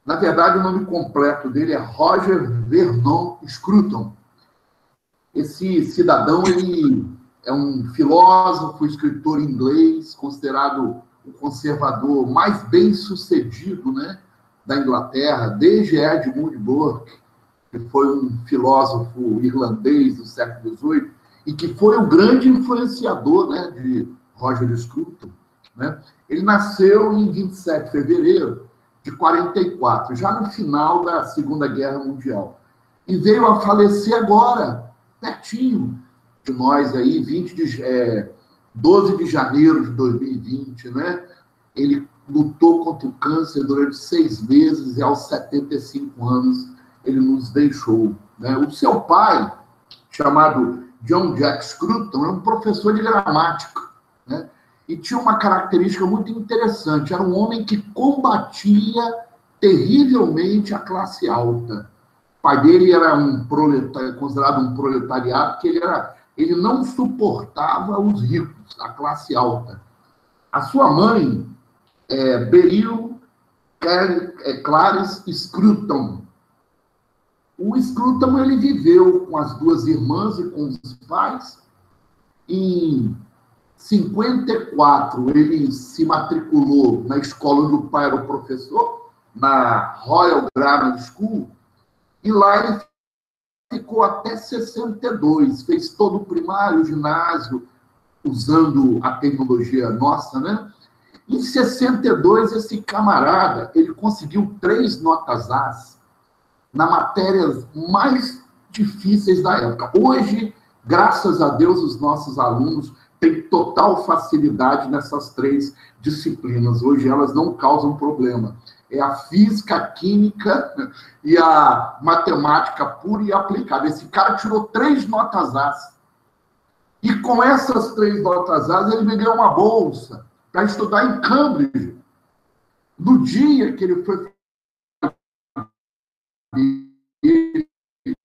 Na verdade, o nome completo dele é Roger Vernon Scruton. Esse cidadão, ele é um filósofo, escritor inglês, considerado o conservador mais bem-sucedido, né, da Inglaterra, desde Edmund Burke, que foi um filósofo irlandês do século XVIII, e que foi o grande influenciador, né, de Roger Scruton. Né? Ele nasceu em 27 de fevereiro de 44, já no final da Segunda Guerra Mundial. E veio a falecer agora, pertinho de nós, aí, 12 de janeiro de 2020. Né? Ele lutou contra o câncer durante 6 meses e, aos 75 anos, ele nos deixou. Né? O seu pai, chamado John Jack Scruton, é um professor de gramática, né? E tinha uma característica muito interessante: era um homem que combatia terrivelmente a classe alta. O pai dele era considerado um proletariado, porque ele não suportava os ricos, a classe alta. A sua mãe, Beryl Clarice Scruton. O Scruton, ele viveu com as 2 irmãs e com os pais. Em 54, ele se matriculou na escola onde o pai era o professor, na Royal Grammar School, e lá ele ficou até 62, fez todo o primário, o ginásio, usando a tecnologia nossa, né? Em 62, esse camarada, ele conseguiu 3 notas As na matérias mais difíceis da época. Hoje, graças a Deus, os nossos alunos têm total facilidade nessas 3 disciplinas. Hoje elas não causam problema. É a física, a química e a matemática pura e aplicada. Esse cara tirou 3 notas As. E com essas 3 notas As, ele ganhou uma bolsa para estudar em Cambridge. No dia que ele foi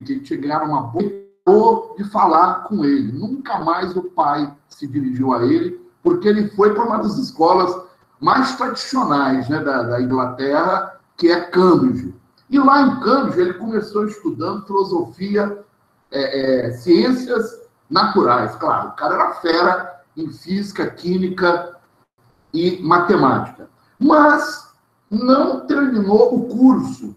que chegaram uma bolsa de falar com ele. Nunca mais o pai se dirigiu a ele, porque ele foi para uma das escolas mais tradicionais, né, da Inglaterra, que é Cambridge. E lá em Cambridge ele começou estudando filosofia, ciências naturais. Claro, o cara era fera em física, química e matemática. Mas não terminou o curso.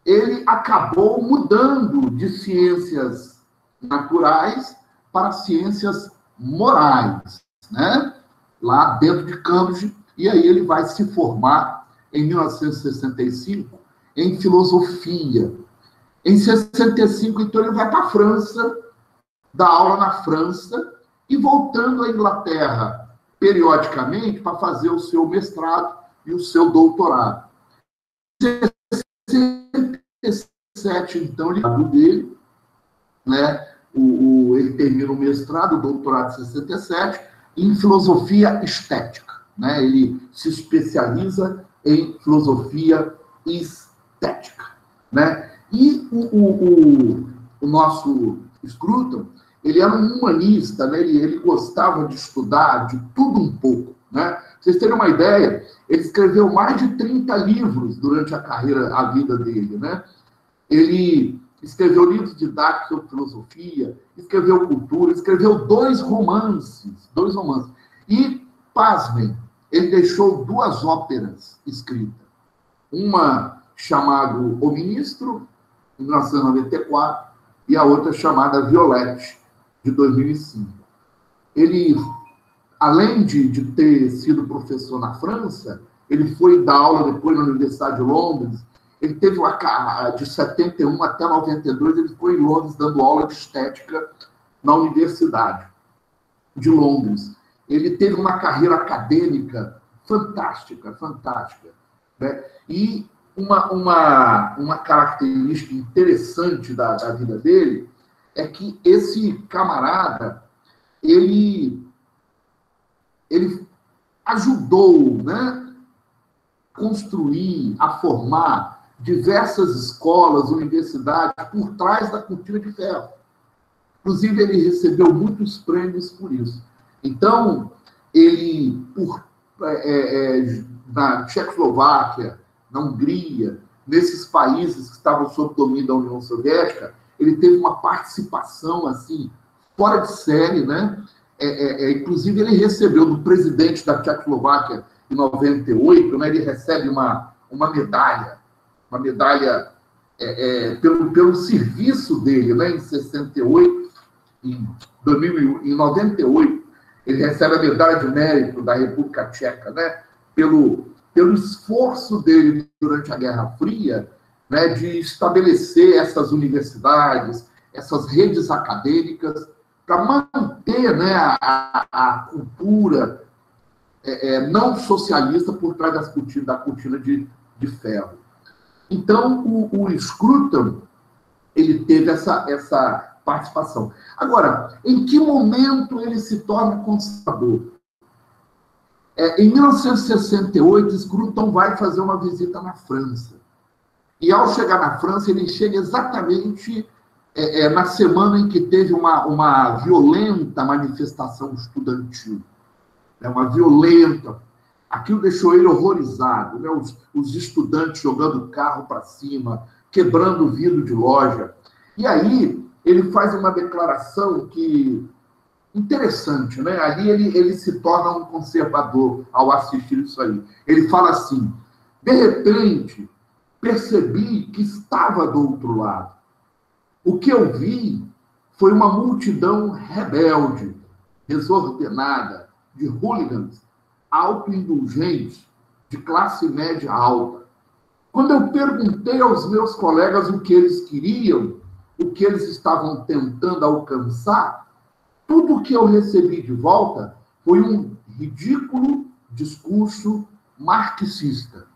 Ele acabou mudando de ciências naturais para ciências morais, né? Lá dentro de Cambridge, e aí ele vai se formar em 1965 em filosofia. Em 65, então, ele vai para a França, dá aula na França, e voltando à Inglaterra periodicamente para fazer o seu mestrado e o seu doutorado. Em 67, então, dele, né? Ele termina o mestrado, o doutorado em 67, em filosofia estética. Né? Ele se especializa em filosofia estética. Né? E o nosso Scruton, ele era um humanista, né? Ele gostava de estudar de tudo um pouco. Né? Pra vocês terem uma ideia, ele escreveu mais de 30 livros durante a vida dele. Né? Ele escreveu livros didáticos sobre filosofia, escreveu cultura, escreveu 2 romances. E, pasmem, ele deixou 2 óperas escritas. Uma chamada O Ministro, em 1994, e a outra chamada Violette, de 2005. Ele, além de ter sido professor na França, ele foi dar aula depois na Universidade de Londres. Ele teve de 71 até 92, ele ficou em Londres dando aula de estética na Universidade de Londres. Ele teve uma carreira acadêmica fantástica. Né? E uma característica interessante da vida dele é que esse camarada, ele ajudou, né, a construir, a formar diversas escolas, universidades, por trás da cortina de ferro. Inclusive, ele recebeu muitos prêmios por isso. Então, ele, na Tchecoslováquia, na Hungria, nesses países que estavam sob domínio da União Soviética, ele teve uma participação assim fora de série, né? Inclusive, ele recebeu do presidente da Tchecoslováquia em 98, né? Ele recebe uma medalha pelo serviço dele, né? Em 68, em 98, ele recebe a medalha de mérito da República Tcheca, né? Pelo esforço dele durante a Guerra Fria, né, de estabelecer essas universidades, essas redes acadêmicas, para manter, né, a cultura não socialista por trás da cortina de ferro. Então, o Scruton, ele teve essa participação. Agora, em que momento ele se torna conservador? Em 1968, Scruton vai fazer uma visita na França. E, ao chegar na França, ele chega exatamente na semana em que teve uma violenta manifestação estudantil. Uma violenta. Aquilo deixou ele horrorizado, né? Os estudantes jogando carro para cima, quebrando o vidro de loja. E aí, ele faz uma declaração interessante, né? Ali ele se torna um conservador ao assistir isso aí. Ele fala assim: de repente, percebi que estava do outro lado. O que eu vi foi uma multidão rebelde, desordenada, de hooligans, autoindulgentes, de classe média alta. Quando eu perguntei aos meus colegas o que eles queriam, o que eles estavam tentando alcançar, tudo o que eu recebi de volta foi um ridículo discurso marxista.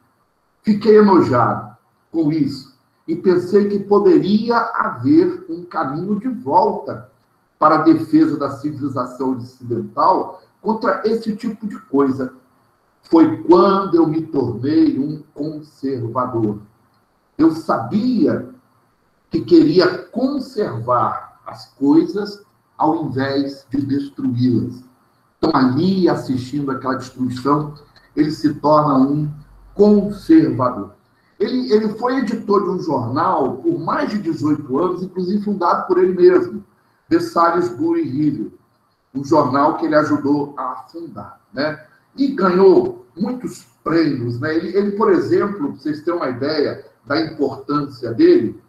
Fiquei enojado com isso e pensei que poderia haver um caminho de volta para a defesa da civilização ocidental contra esse tipo de coisa. Foi quando eu me tornei um conservador. Eu sabia que queria conservar as coisas ao invés de destruí-las. Então, ali, assistindo aquela destruição, ele se torna um conservador. Ele foi editor de um jornal por mais de 18 anos, inclusive fundado por ele mesmo, The Salisbury Review, um jornal que ele ajudou a fundar, né? E ganhou muitos prêmios, né? Ele, por exemplo, para vocês terem uma ideia da importância dele,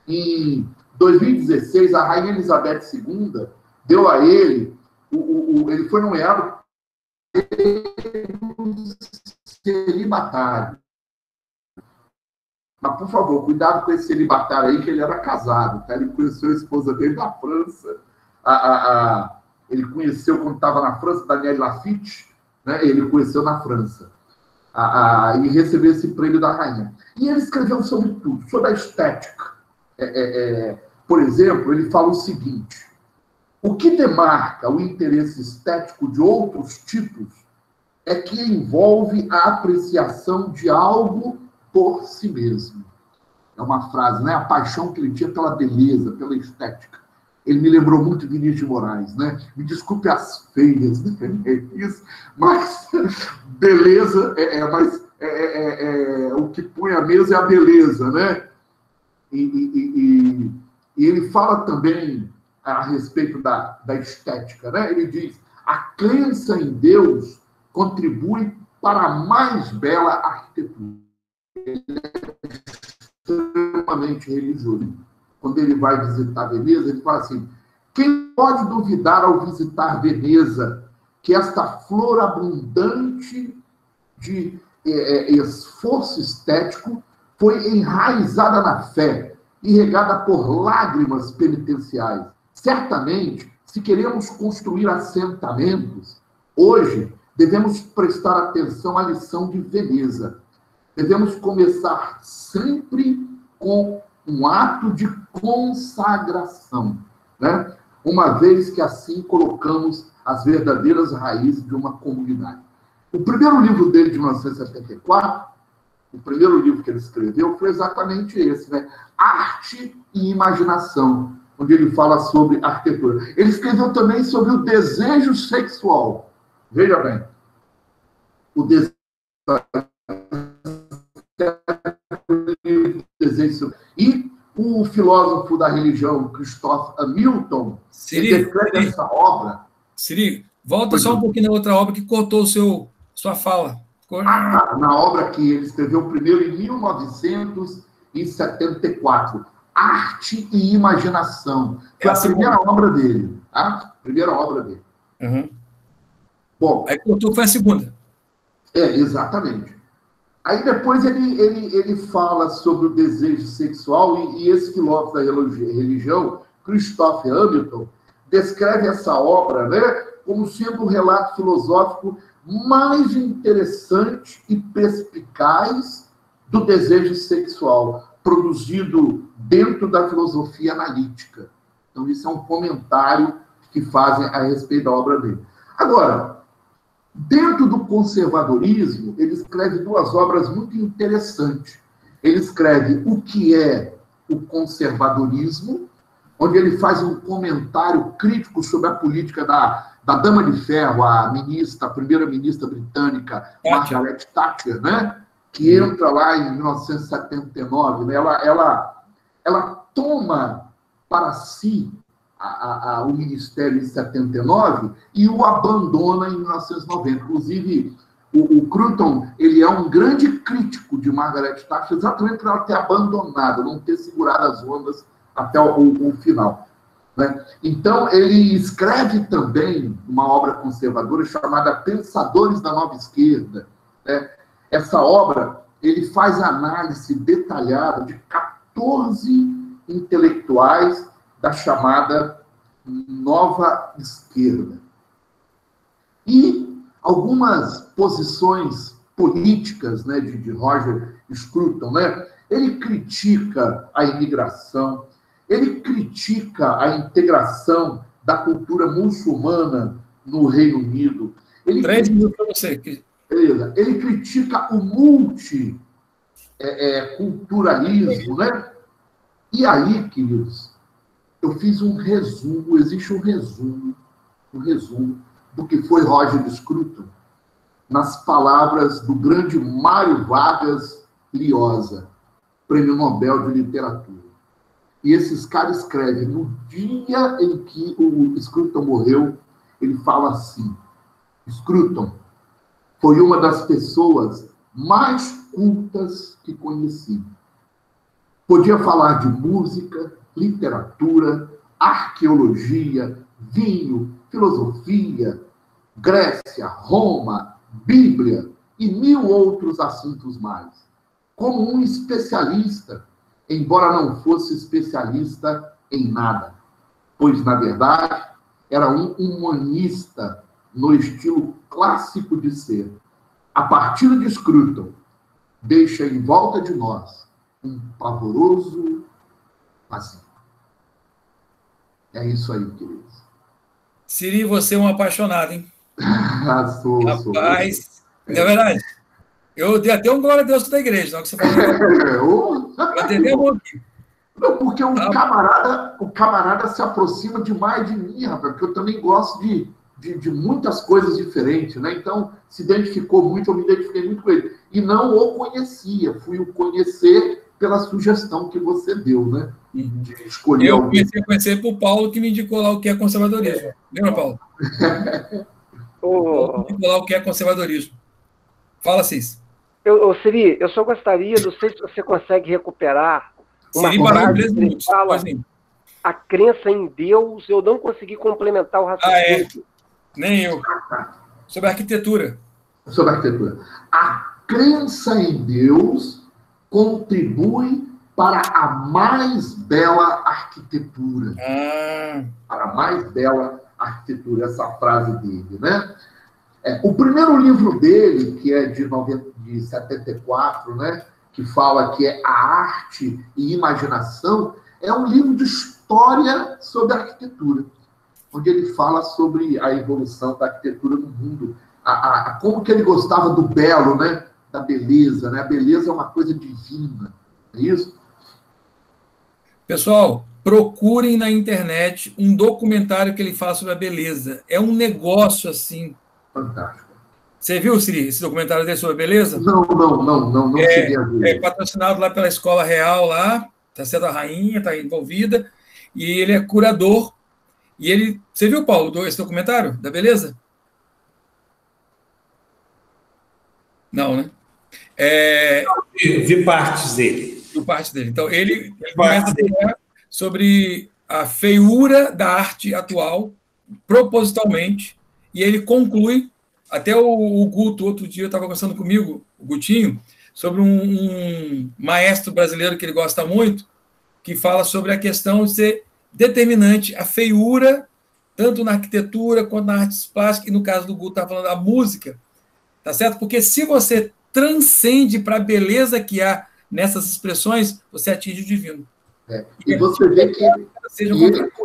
em 2016, a Rainha Elizabeth II deu a ele, ele foi nomeado celibatário. Mas, por favor, cuidado com esse celibatário aí, que ele era casado, tá? Ele conheceu a esposa dele na França. Ele conheceu, quando estava na França, Danielle Lafitte, né? Ele conheceu na França. E recebeu esse prêmio da rainha. E ele escreveu sobre tudo, sobre a estética. Por exemplo, ele fala o seguinte: o que demarca o interesse estético de outros tipos é que envolve a apreciação de algo por si mesmo. É uma frase, né? A paixão que ele tinha pela beleza, pela estética. Ele me lembrou muito de Vinícius de Moraes, né? Me desculpe as feias, né? Isso, mas beleza o que põe a mesa é a beleza, né? E ele fala também a respeito da estética, né? Ele diz: a crença em Deus contribui para a mais bela arquitetura. Ele é extremamente religioso. Quando ele vai visitar Veneza, ele fala assim: quem pode duvidar ao visitar Veneza que esta flor abundante de esforço estético foi enraizada na fé e regada por lágrimas penitenciais? Certamente, se queremos construir assentamentos, hoje devemos prestar atenção à lição de Veneza. Devemos começar sempre com um ato de consagração, né? Uma vez que assim colocamos as verdadeiras raízes de uma comunidade. O primeiro livro dele, de 1974, o primeiro livro que ele escreveu foi exatamente esse, né? Arte e Imaginação. onde ele fala sobre arquitetura. Ele escreveu também sobre o desejo sexual. Veja bem, o desejo e o filósofo da religião, Christopher Hamilton, ele escreve essa obra. Siri, volta só um pouquinho na outra obra que cortou sua fala. Na obra que ele escreveu primeiro em 1974, Arte e Imaginação. Foi a primeira obra dele. Tá? Primeira obra dele. Uhum. Bom, aí cortou, foi a segunda. Exatamente. Aí depois ele fala sobre o desejo sexual e esse filósofo da religião, Christopher Hamilton, descreve essa obra, né, como sendo o relato filosófico mais interessante e perspicaz do desejo sexual, produzido dentro da filosofia analítica. Então, isso é um comentário que fazem a respeito da obra dele. Agora, dentro do conservadorismo, ele escreve duas obras muito interessantes. Ele escreve O que é o conservadorismo, onde ele faz um comentário crítico sobre a política da Dama de Ferro, a primeira-ministra britânica, Margaret Thatcher, né? Que entra lá em 1979. Né? Ela toma para si o Ministério em 79 e o abandona em 1990. Inclusive, o Cruton, ele é um grande crítico de Margaret Thatcher, exatamente por ela ter abandonado, não ter segurado as ondas até o final. Né? Então, ele escreve também uma obra conservadora chamada Pensadores da Nova Esquerda. Né? Essa obra, ele faz análise detalhada de 14 intelectuais da chamada Nova Esquerda. E algumas posições políticas, né, de Roger Scruton, né? Ele critica a imigração, ele critica a integração da cultura muçulmana no Reino Unido. 3 minutos para você. Ele critica o multiculturalismo, né? E aí, queridos, eu fiz um resumo, existe um resumo do que foi Roger Scruton nas palavras do grande Mário Vargas Llosa, Prêmio Nobel de Literatura. E esses caras escrevem, no dia em que o Scruton morreu, ele fala assim: Scruton foi uma das pessoas mais cultas que conheci. Podia falar de música, literatura, arqueologia, vinho, filosofia, Grécia, Roma, Bíblia e 1000 outros assuntos mais. Como um especialista, embora não fosse especialista em nada, pois, na verdade, era um humanista no estilo clássico de ser. A partir de Scruton, deixa em volta de nós um pavoroso vazio. É isso aí, queridos. Siri, você é um apaixonado, hein? Sou. Rapaz, é verdade. Eu dei até um glória a Deus da igreja, não que você falou. Eu atendi a mão aqui. Não, porque o camarada se aproxima demais de mim, rapaz, porque eu também gosto de muitas coisas diferentes, né? Então, se identificou muito, eu me identifiquei muito com ele. E não o conhecia, fui o conhecer pela sugestão que você deu, né? De escolher eu comecei a conhecer por Paulo, que me indicou lá o que é conservadorismo. Lembra, Paulo? Paulo me indicou lá o que é conservadorismo. Fala, Cis. Siri, eu só gostaria, não sei se você consegue recuperar uma frase que ele fala, a crença em Deus, eu não consegui complementar o raciocínio. Nem eu. Sobre arquitetura. Sobre arquitetura. A crença em Deus contribui para a mais bela arquitetura. Para a mais bela arquitetura, essa frase dele, né? O primeiro livro dele, que é de 74, né? Que fala que é a arte e imaginação, é um livro de história sobre arquitetura, onde ele fala sobre a evolução da arquitetura no mundo, como que ele gostava do belo, né? Da beleza, né? A beleza é uma coisa divina, é isso? Pessoal, procurem na internet um documentário que ele fala sobre a beleza. É um negócio assim. Fantástico. Você viu, Siri, esse documentário dele sobre a beleza? Não cheguei a ver. É patrocinado lá pela Escola Real, lá, está sendo a rainha, está envolvida, e ele é curador. E ele. Você viu, Paulo, esse documentário da beleza? Não, né? Vi partes dele. Vi partes dele. Então, ele começa a falar sobre a feiura da arte atual, propositalmente, e ele conclui. Até o Guto, outro dia, estava conversando comigo, o Gutinho, sobre um maestro brasileiro que ele gosta muito, que fala sobre a questão de ser determinante a feiura, tanto na arquitetura quanto na artes plásticas, e no caso do Guto, está falando da música, tá certo? Porque se você transcende para a beleza que há nessas expressões, você atinge o divino. E você vê que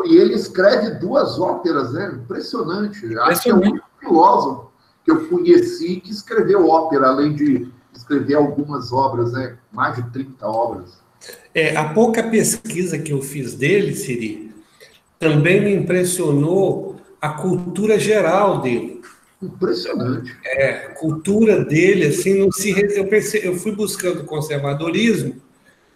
ele escreve 2 óperas, né? Impressionante. Acho que é o único filósofo que eu conheci que escreveu ópera, além de escrever algumas obras, né? Mais de 30 obras. A pouca pesquisa que eu fiz dele, Siri, também me impressionou a cultura geral dele. Impressionante. A cultura dele, assim, eu fui buscando conservadorismo,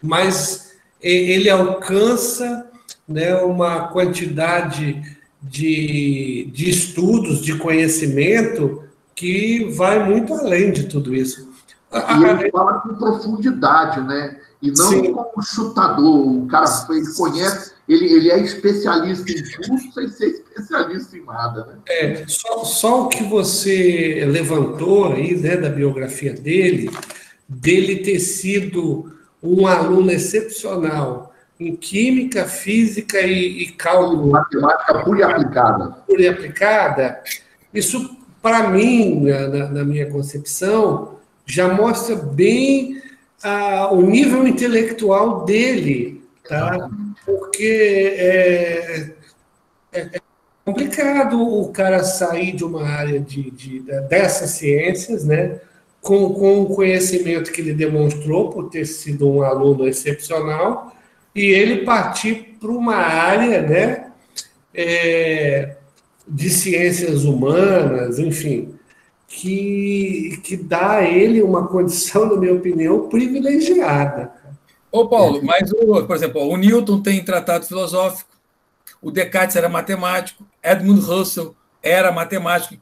mas ele alcança, né, uma quantidade de estudos, de conhecimento que vai muito além de tudo isso. E ele fala com profundidade, né? E não Sim. como chutador. O cara ele conhece, ele é especialista em tudo sem ser especialista em nada, né? Só o que você levantou aí, né, da biografia dele ter sido um aluno excepcional em química, física e cálculo. Matemática pura e aplicada. Pura e aplicada. Isso, para mim, na minha concepção, já mostra bem o nível intelectual dele, tá? Porque é complicado o cara sair de uma área dessas ciências, né? Com o conhecimento que ele demonstrou por ter sido um aluno excepcional, e ele partir para uma área, né, de ciências humanas, enfim, que dá a ele uma condição, na minha opinião, privilegiada. Ô, Paulo, mas, por exemplo, o Newton tem tratado filosófico, o Descartes era matemático, Edmund Husserl era matemático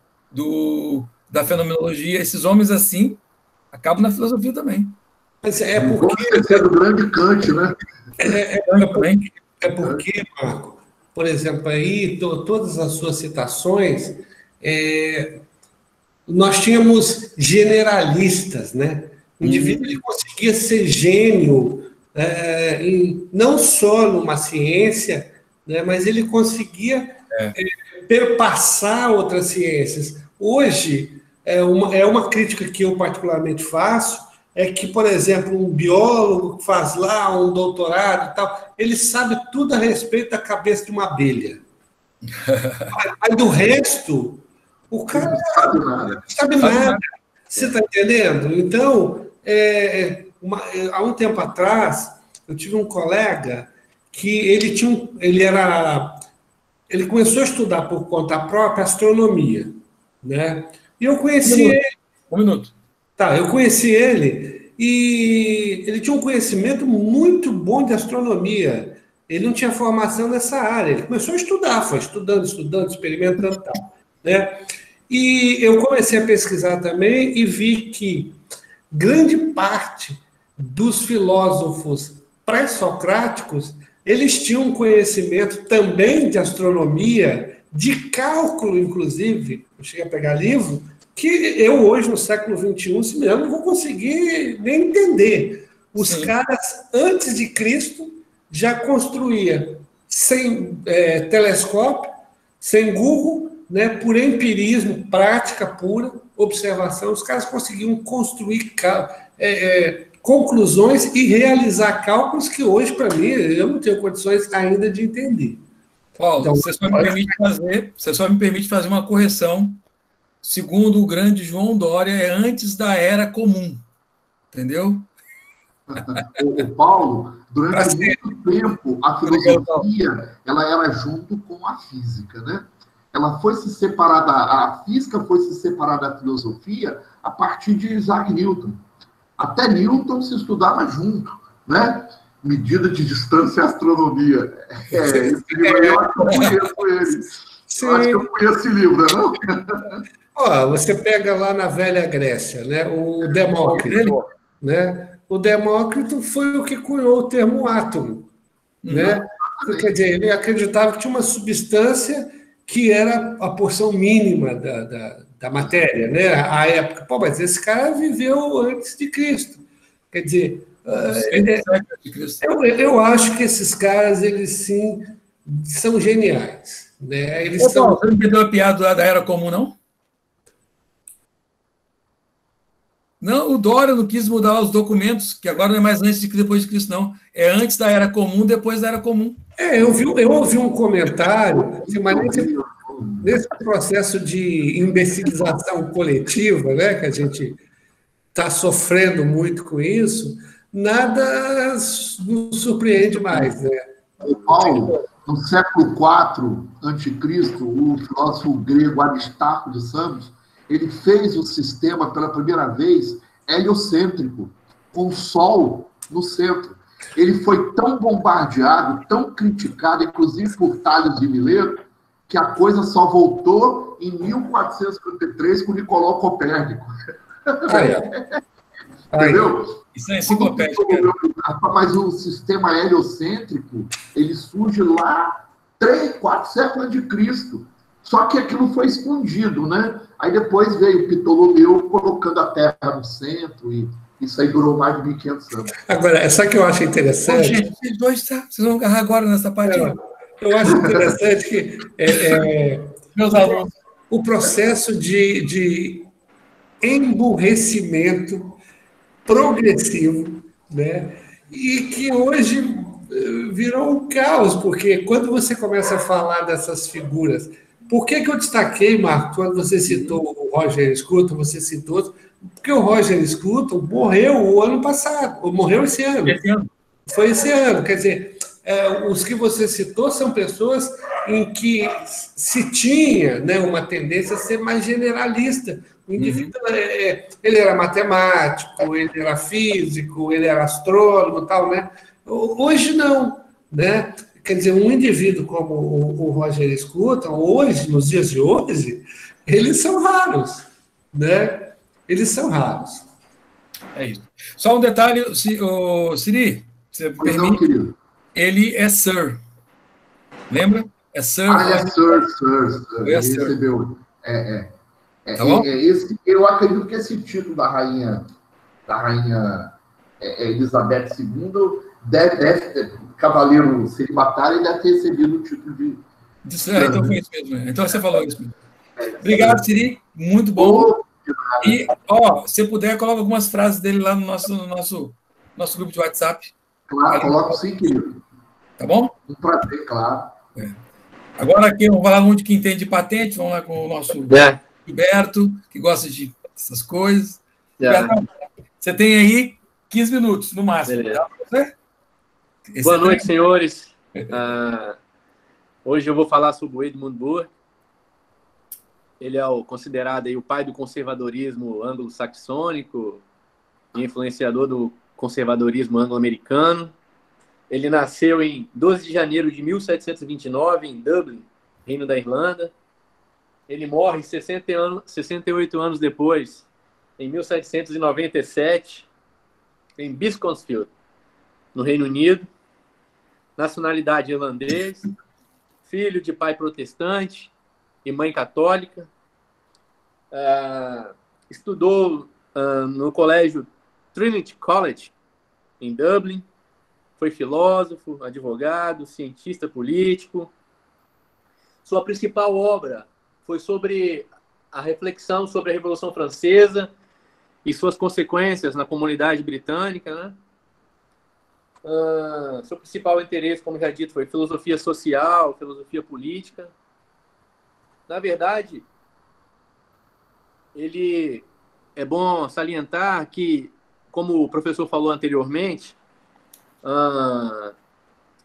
da fenomenologia. Esses homens, assim, acabam na filosofia também. Mas porque... Você é do grande Kant, né? Porque, Marco, por exemplo, aí, todas as suas citações, nós tínhamos generalistas, né? O indivíduo ele conseguia ser gênio, não só numa ciência, né, mas ele conseguia perpassar outras ciências. Hoje, uma crítica que eu particularmente faço é que, por exemplo, um biólogo que faz lá um doutorado e tal, ele sabe tudo a respeito da cabeça de uma abelha. Mas do resto, o cara não sabe nada. Você está entendendo? Então, há um tempo atrás, eu tive um colega que ele começou a estudar por conta própria astronomia, né? E eu conheci ele. Um minuto. Tá, eu conheci ele e ele tinha um conhecimento muito bom de astronomia. Ele não tinha formação nessa área. Ele começou a estudar, foi estudando, experimentando e tal, né? E eu comecei a pesquisar também e vi que grande parte dos filósofos pré-socráticos, eles tinham um conhecimento também de astronomia, de cálculo, inclusive. Eu cheguei a pegar livro que eu hoje, no século XXI, se me engano, não vou conseguir nem entender. Os Sim. caras, antes de Cristo, já construíam sem telescópio, sem Google, né, por empirismo, prática pura, observação, os caras conseguiam construir conclusões e realizar cálculos que hoje, para mim, eu não tenho condições ainda de entender. Paulo, então, você só me permite fazer uma correção. Segundo o grande João Dória, é antes da Era Comum. Entendeu? O Paulo, durante muito tempo, a filosofia ela era junto com a física, né? Ela foi se separar a física foi se separar da filosofia a partir de Isaac Newton. Até Newton se estudava junto, né? Medida de distância e astronomia. Esse livro aí, eu acho que eu conheço ele. Sim. Eu acho que eu conheço esse livro, não? Você pega lá na velha Grécia, né, o Demócrito, né? O Demócrito foi o que cunhou o termo átomo, né? Quer dizer, ele acreditava que tinha uma substância que era a porção mínima da matéria, né? À época. Pô, mas esse cara viveu antes de Cristo. Quer dizer, eu acho que esses caras, eles sim são geniais, né? Eles são... Você não entendeu a piada da Era Comum, não? Não, o Dória não quis mudar os documentos, que agora não é mais antes de Cristo, depois de Cristo, não. É antes da Era Comum, depois da Era Comum. Eu ouvi um comentário, assim, mas nesse processo de imbecilização coletiva, né, que a gente está sofrendo muito com isso, nada nos surpreende mais, né? O Paulo, no século IV a.C., o filósofo grego Aristarco de Samos, ele fez o sistema pela primeira vez heliocêntrico, com o Sol no centro. Ele foi tão bombardeado, tão criticado, inclusive por Tales de Mileto, que a coisa só voltou em 1453 com Nicolau Copérnico. Entendeu? Isso é enciclopédia. Mas o sistema heliocêntrico, ele surge lá 3, 4 séculos de Cristo. Só que aquilo foi escondido, né? Aí depois veio Ptolomeu colocando a Terra no centro, e isso aí durou mais de 1.500 anos. Agora, sabe o que eu acho interessante? Gente, vocês dois, vocês vão agarrar agora nessa parte. Eu acho interessante que meus alunos, o processo de emburrecimento progressivo, né? E que hoje virou um caos, porque quando você começa a falar dessas figuras... Por que eu destaquei, Marco, quando você citou o Roger Scruton, você citou... Porque o Roger Scruton morreu o ano passado, ou morreu esse ano. Foi esse ano. Quer dizer, os que você citou são pessoas em que se tinha, né, uma tendência a ser mais generalista. O indivíduo, ele era matemático, ele era físico, ele era astrônomo e tal, né? Hoje não, né? Quer dizer, um indivíduo como o Roger Scruton, hoje, nos dias de hoje, eles são raros, né? Eles são raros. É isso. Só um detalhe, Siri, você permite? Ele é Sir. Lembra? É Sir. Ele é Sir. Ele recebeu. Tá bom? Eu acredito que esse título da rainha Elizabeth II deve ter, cavaleiro celibatário, e deve ter recebido o título de... Então foi isso mesmo. Então você falou isso mesmo. Obrigado, Siri. Muito bom. E, se puder, coloca algumas frases dele lá no nosso grupo de WhatsApp. Claro, coloco sim, querido. Tá bom? Um prazer, claro. Agora aqui, vamos falar muito de quem entende de patente. Vamos lá com o nosso Gilberto, que gosta de essas coisas. Gilberto, você tem aí 15 minutos, no máximo. Tá? Boa noite, senhores. Hoje eu vou falar sobre o Edmund Burke. Ele é considerado aí o pai do conservadorismo anglo-saxônico e influenciador do conservadorismo anglo-americano. Ele nasceu em 12 de janeiro de 1729, em Dublin, Reino da Irlanda. Ele morre 68 anos depois, em 1797, em Beaconsfield, no Reino Unido. Nacionalidade irlandês, filho de pai protestante e mãe católica. Estudou no colégio Trinity College, em Dublin. Foi filósofo, advogado, cientista político. Sua principal obra foi sobre a reflexão sobre a Revolução Francesa e suas consequências na comunidade britânica, né? Seu principal interesse, como já dito, foi filosofia social, filosofia política. Na verdade, é bom salientar que como o professor falou anteriormente,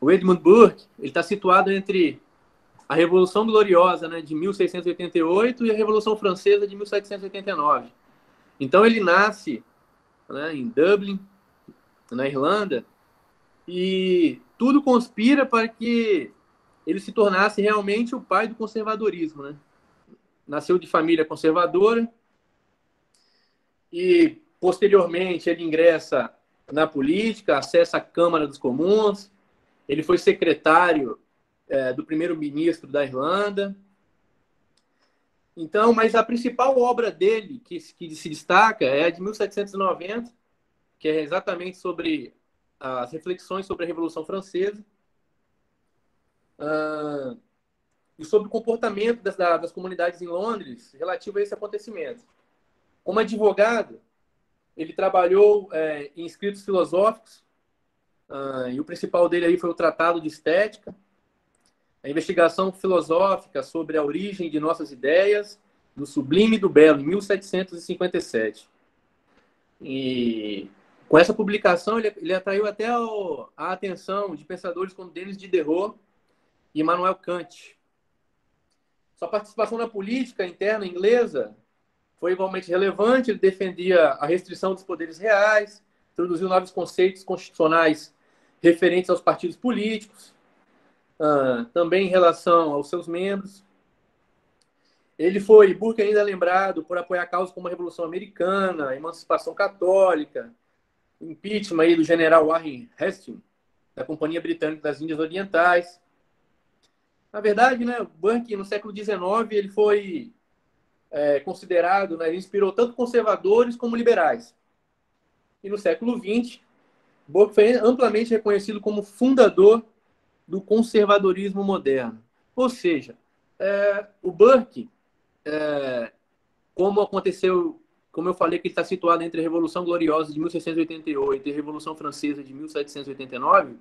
o Edmund Burke está situado entre a Revolução Gloriosa, né, de 1688 e a Revolução Francesa de 1789. Então ele nasce, né, em Dublin, na Irlanda, e tudo conspira para que ele se tornasse realmente o pai do conservadorismo, né? Nasceu de família conservadora e, posteriormente, ele ingressa na política, acessa a Câmara dos Comuns, ele foi secretário do primeiro-ministro da Irlanda. Então, mas a principal obra dele, que se destaca, é a de 1790, que é exatamente sobre as reflexões sobre a Revolução Francesa e sobre o comportamento das comunidades em Londres relativo a esse acontecimento. Como advogado, ele trabalhou em escritos filosóficos, e o principal dele aí foi o Tratado de Estética, a investigação filosófica sobre a origem de nossas ideias, do sublime e do belo, em 1757. E com essa publicação, ele atraiu até a atenção de pensadores como Denis Diderot e Immanuel Kant. Sua participação na política interna inglesa foi igualmente relevante. Ele defendia a restrição dos poderes reais, introduziu novos conceitos constitucionais referentes aos partidos políticos, também em relação aos seus membros. Burke ainda é lembrado por apoiar causas como a Revolução Americana, a Emancipação Católica, o impeachment aí do general Warren Hastings, da Companhia Britânica das Índias Orientais. Na verdade, né, Burke, no século XIX, ele foi considerado, né, ele inspirou tanto conservadores como liberais. E no século XX, Burke foi amplamente reconhecido como fundador do conservadorismo moderno. Ou seja, o Burke, como aconteceu, como eu falei, que ele está situado entre a Revolução Gloriosa de 1688 e a Revolução Francesa de 1789,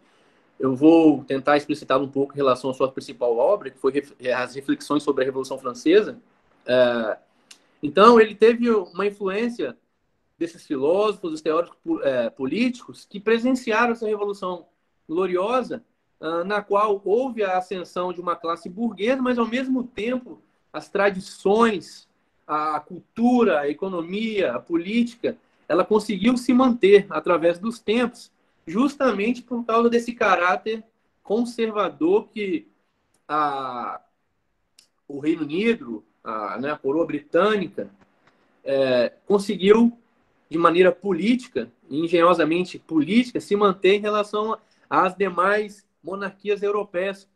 eu vou tentar explicitar um pouco em relação à sua principal obra, que foi as reflexões sobre a Revolução Francesa. Então, ele teve uma influência desses filósofos, dos teóricos políticos, que presenciaram essa Revolução Gloriosa, na qual houve a ascensão de uma classe burguesa, mas, ao mesmo tempo, as tradições, a cultura, a economia, a política, ela conseguiu se manter através dos tempos, justamente por causa desse caráter conservador que o Reino Unido, a coroa britânica, conseguiu, de maneira política, engenhosamente política, se manter em relação às demais monarquias europeias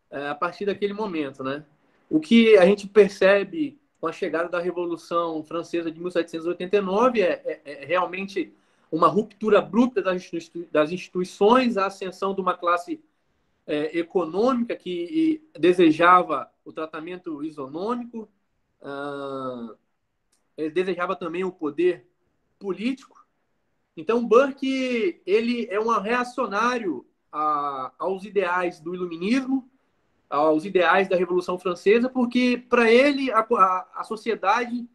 a partir daquele momento, né? O que a gente percebe com a chegada da Revolução Francesa de 1789 é realmente uma ruptura abrupta das instituições, a ascensão de uma classe econômica que desejava o tratamento isonômico, desejava também o poder político. Então, Burke, ele é um reacionário aos ideais do iluminismo, aos ideais da Revolução Francesa, porque, para ele, a sociedade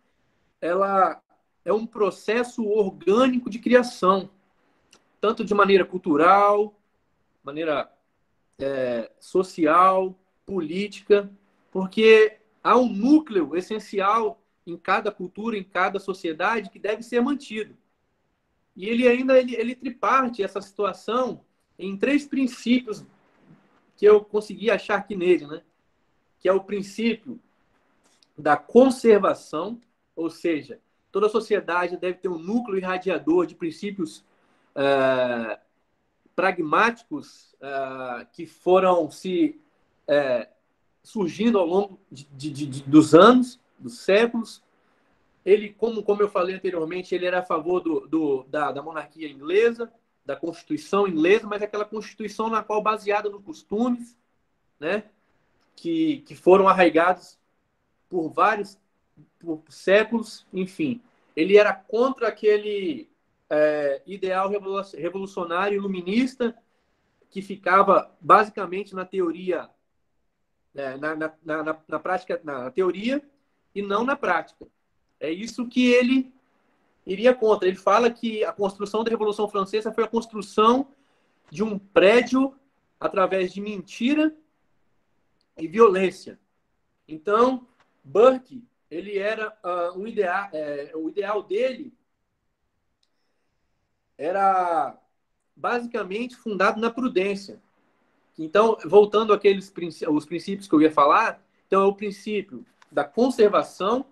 ela é um processo orgânico de criação, tanto de maneira cultural, maneira social, política, porque há um núcleo essencial em cada cultura, em cada sociedade, que deve ser mantido. E ele triparte essa situação em 3 princípios que eu consegui achar aqui nele, né? Que é o princípio da conservação, ou seja, toda sociedade deve ter um núcleo irradiador de princípios pragmáticos que foram surgindo ao longo dos anos, dos séculos. Ele, como eu falei anteriormente, ele era a favor da monarquia inglesa, da Constituição inglesa, mas aquela Constituição na qual baseada nos costumes, né, que foram arraigados por séculos, enfim. Ele era contra aquele ideal revolucionário iluminista que ficava basicamente na teoria, na prática, na teoria e não na prática. É isso que ele iria contra. Ele fala que a construção da Revolução Francesa foi a construção de um prédio através de mentira e violência. Então, Burke, ele era o ideal dele era basicamente fundado na prudência. Então, voltando os princípios que eu ia falar, então é o princípio da conservação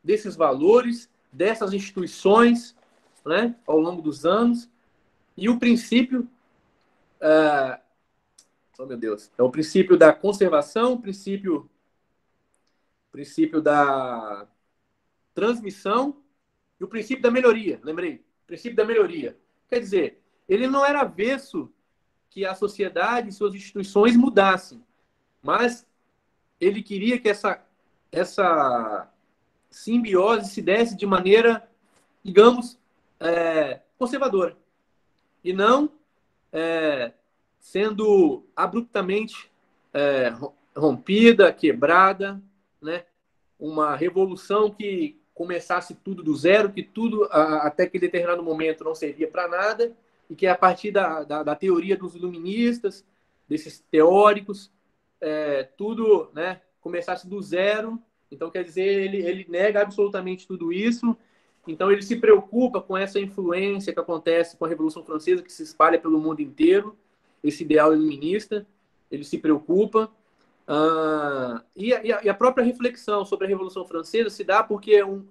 desses valores, dessas instituições, né, ao longo dos anos, e o princípio, oh meu Deus, é o princípio da conservação, o princípio da transmissão e o princípio da melhoria, lembrei, o princípio da melhoria. Quer dizer, ele não era avesso que a sociedade e suas instituições mudassem, mas ele queria que essa simbiose se desse de maneira, digamos, conservadora, e não sendo abruptamente rompida, quebrada, né? Uma revolução que começasse tudo do zero, que tudo, até que em determinado momento, não servia para nada, e que a partir da teoria dos iluministas, desses teóricos, tudo, né, começasse do zero. Então, quer dizer, ele nega absolutamente tudo isso. Então, ele se preocupa com essa influência que acontece com a Revolução Francesa, que se espalha pelo mundo inteiro, esse ideal iluminista, ele se preocupa. E a própria reflexão sobre a Revolução Francesa se dá porque um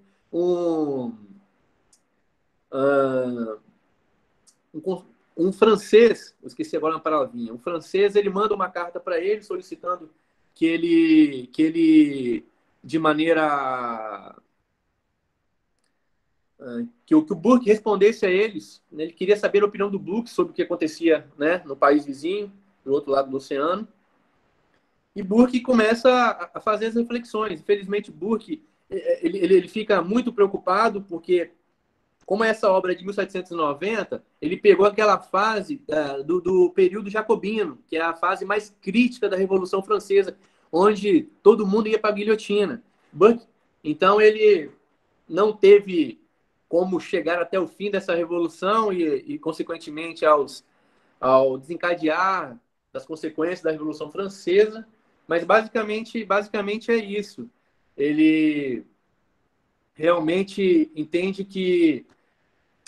francês, eu esqueci agora uma palavrinha, um francês, ele manda uma carta para ele solicitando que ele de maneira que o Burke respondesse a eles, né? Ele queria saber a opinião do Burke sobre o que acontecia, né, no país vizinho, do outro lado do oceano. E Burke começa a fazer as reflexões. Infelizmente, Burke ele fica muito preocupado porque, como essa obra é de 1790, ele pegou aquela fase do período jacobino, que é a fase mais crítica da Revolução Francesa, onde todo mundo ia para a guilhotina. Burke, então, ele não teve como chegar até o fim dessa revolução e consequentemente, ao desencadear das consequências da Revolução Francesa. Mas basicamente é isso. Ele realmente entende que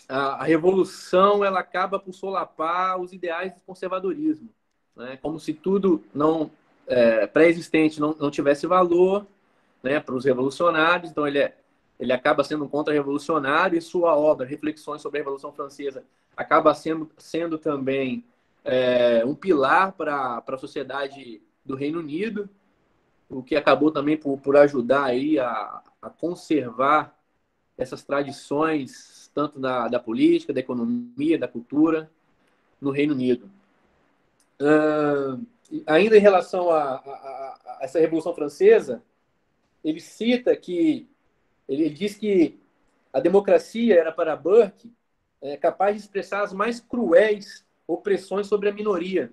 a revolução ela acaba por solapar os ideais do conservadorismo, né? Como se tudo pré-existente não tivesse valor, né, para os revolucionários. Então ele acaba sendo um contra-revolucionário, e sua obra, Reflexões sobre a Revolução Francesa, acaba sendo também um pilar para a sociedade do Reino Unido, o que acabou também por ajudar aí a conservar essas tradições, tanto da política, da economia, da cultura, no Reino Unido. Ainda em relação a essa Revolução Francesa, ele cita que ele diz que a democracia era para Burke capaz de expressar as mais cruéis opressões sobre a minoria.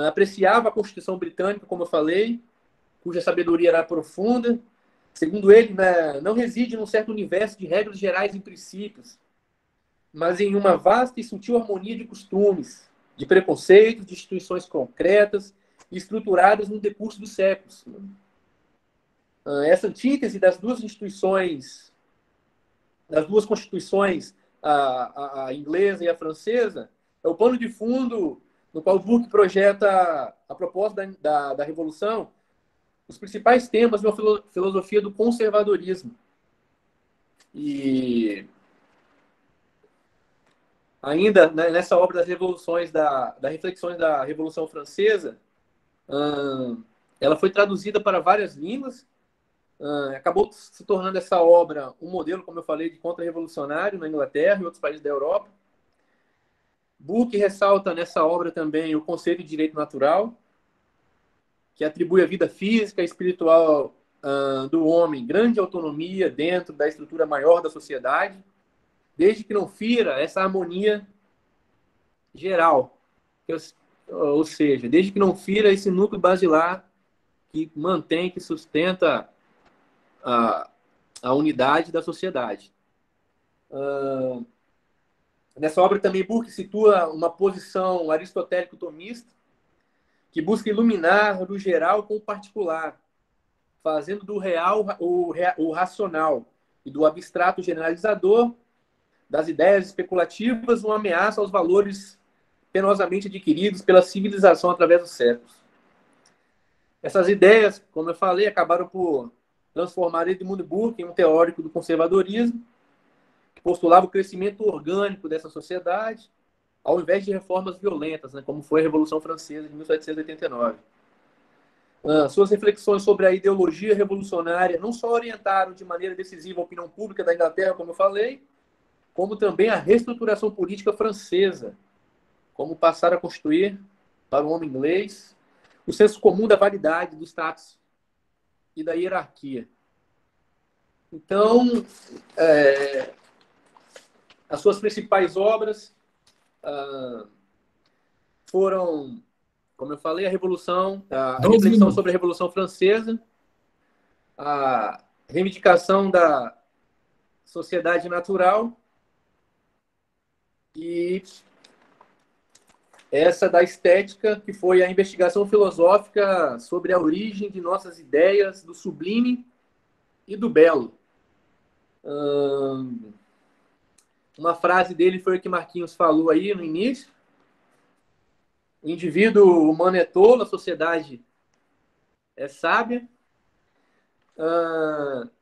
Apreciava a Constituição Britânica, como eu falei, cuja sabedoria era profunda. Segundo ele, né, não reside num certo universo de regras gerais e princípios, mas em uma vasta e sutil harmonia de costumes, de preconceitos, de instituições concretas e estruturadas no decurso dos séculos. Essa antítese das duas instituições, das duas constituições, a inglesa e a francesa, é o pano de fundo no qual Burke projeta, a propósito da Revolução, os principais temas de uma filosofia do conservadorismo. E ainda nessa obra das revoluções, das reflexões da Revolução Francesa, ela foi traduzida para várias línguas, acabou se tornando essa obra um modelo, como eu falei, de contra-revolucionário na Inglaterra e outros países da Europa. Burke ressalta nessa obra também o conceito de direito natural, que atribui à vida física e espiritual do homem grande autonomia dentro da estrutura maior da sociedade, desde que não fira essa harmonia geral, ou seja, desde que não fira esse núcleo basilar que mantém, que sustenta a unidade da sociedade. Nessa obra também Burke situa uma posição aristotélico-tomista que busca iluminar do geral com o particular, fazendo do real o racional e do abstrato generalizador das ideias especulativas uma ameaça aos valores penosamente adquiridos pela civilização através dos séculos. Essas ideias, como eu falei, acabaram por transformar Edmund Burke em um teórico do conservadorismo, que postulava o crescimento orgânico dessa sociedade, ao invés de reformas violentas, né, como foi a Revolução Francesa de 1789. Suas reflexões sobre a ideologia revolucionária não só orientaram de maneira decisiva a opinião pública da Inglaterra, como eu falei, como também a reestruturação política francesa, como passar a constituir, para o homem inglês, o senso comum da validade do status e da hierarquia. Então, as suas principais obras foram, como eu falei, a reflexão sobre a Revolução Francesa, a reivindicação da sociedade natural e essa da estética, que foi a investigação filosófica sobre a origem de nossas ideias do sublime e do belo. Uma frase dele foi o que Marquinhos falou aí no início: o indivíduo humano é tolo, a sociedade é sábia.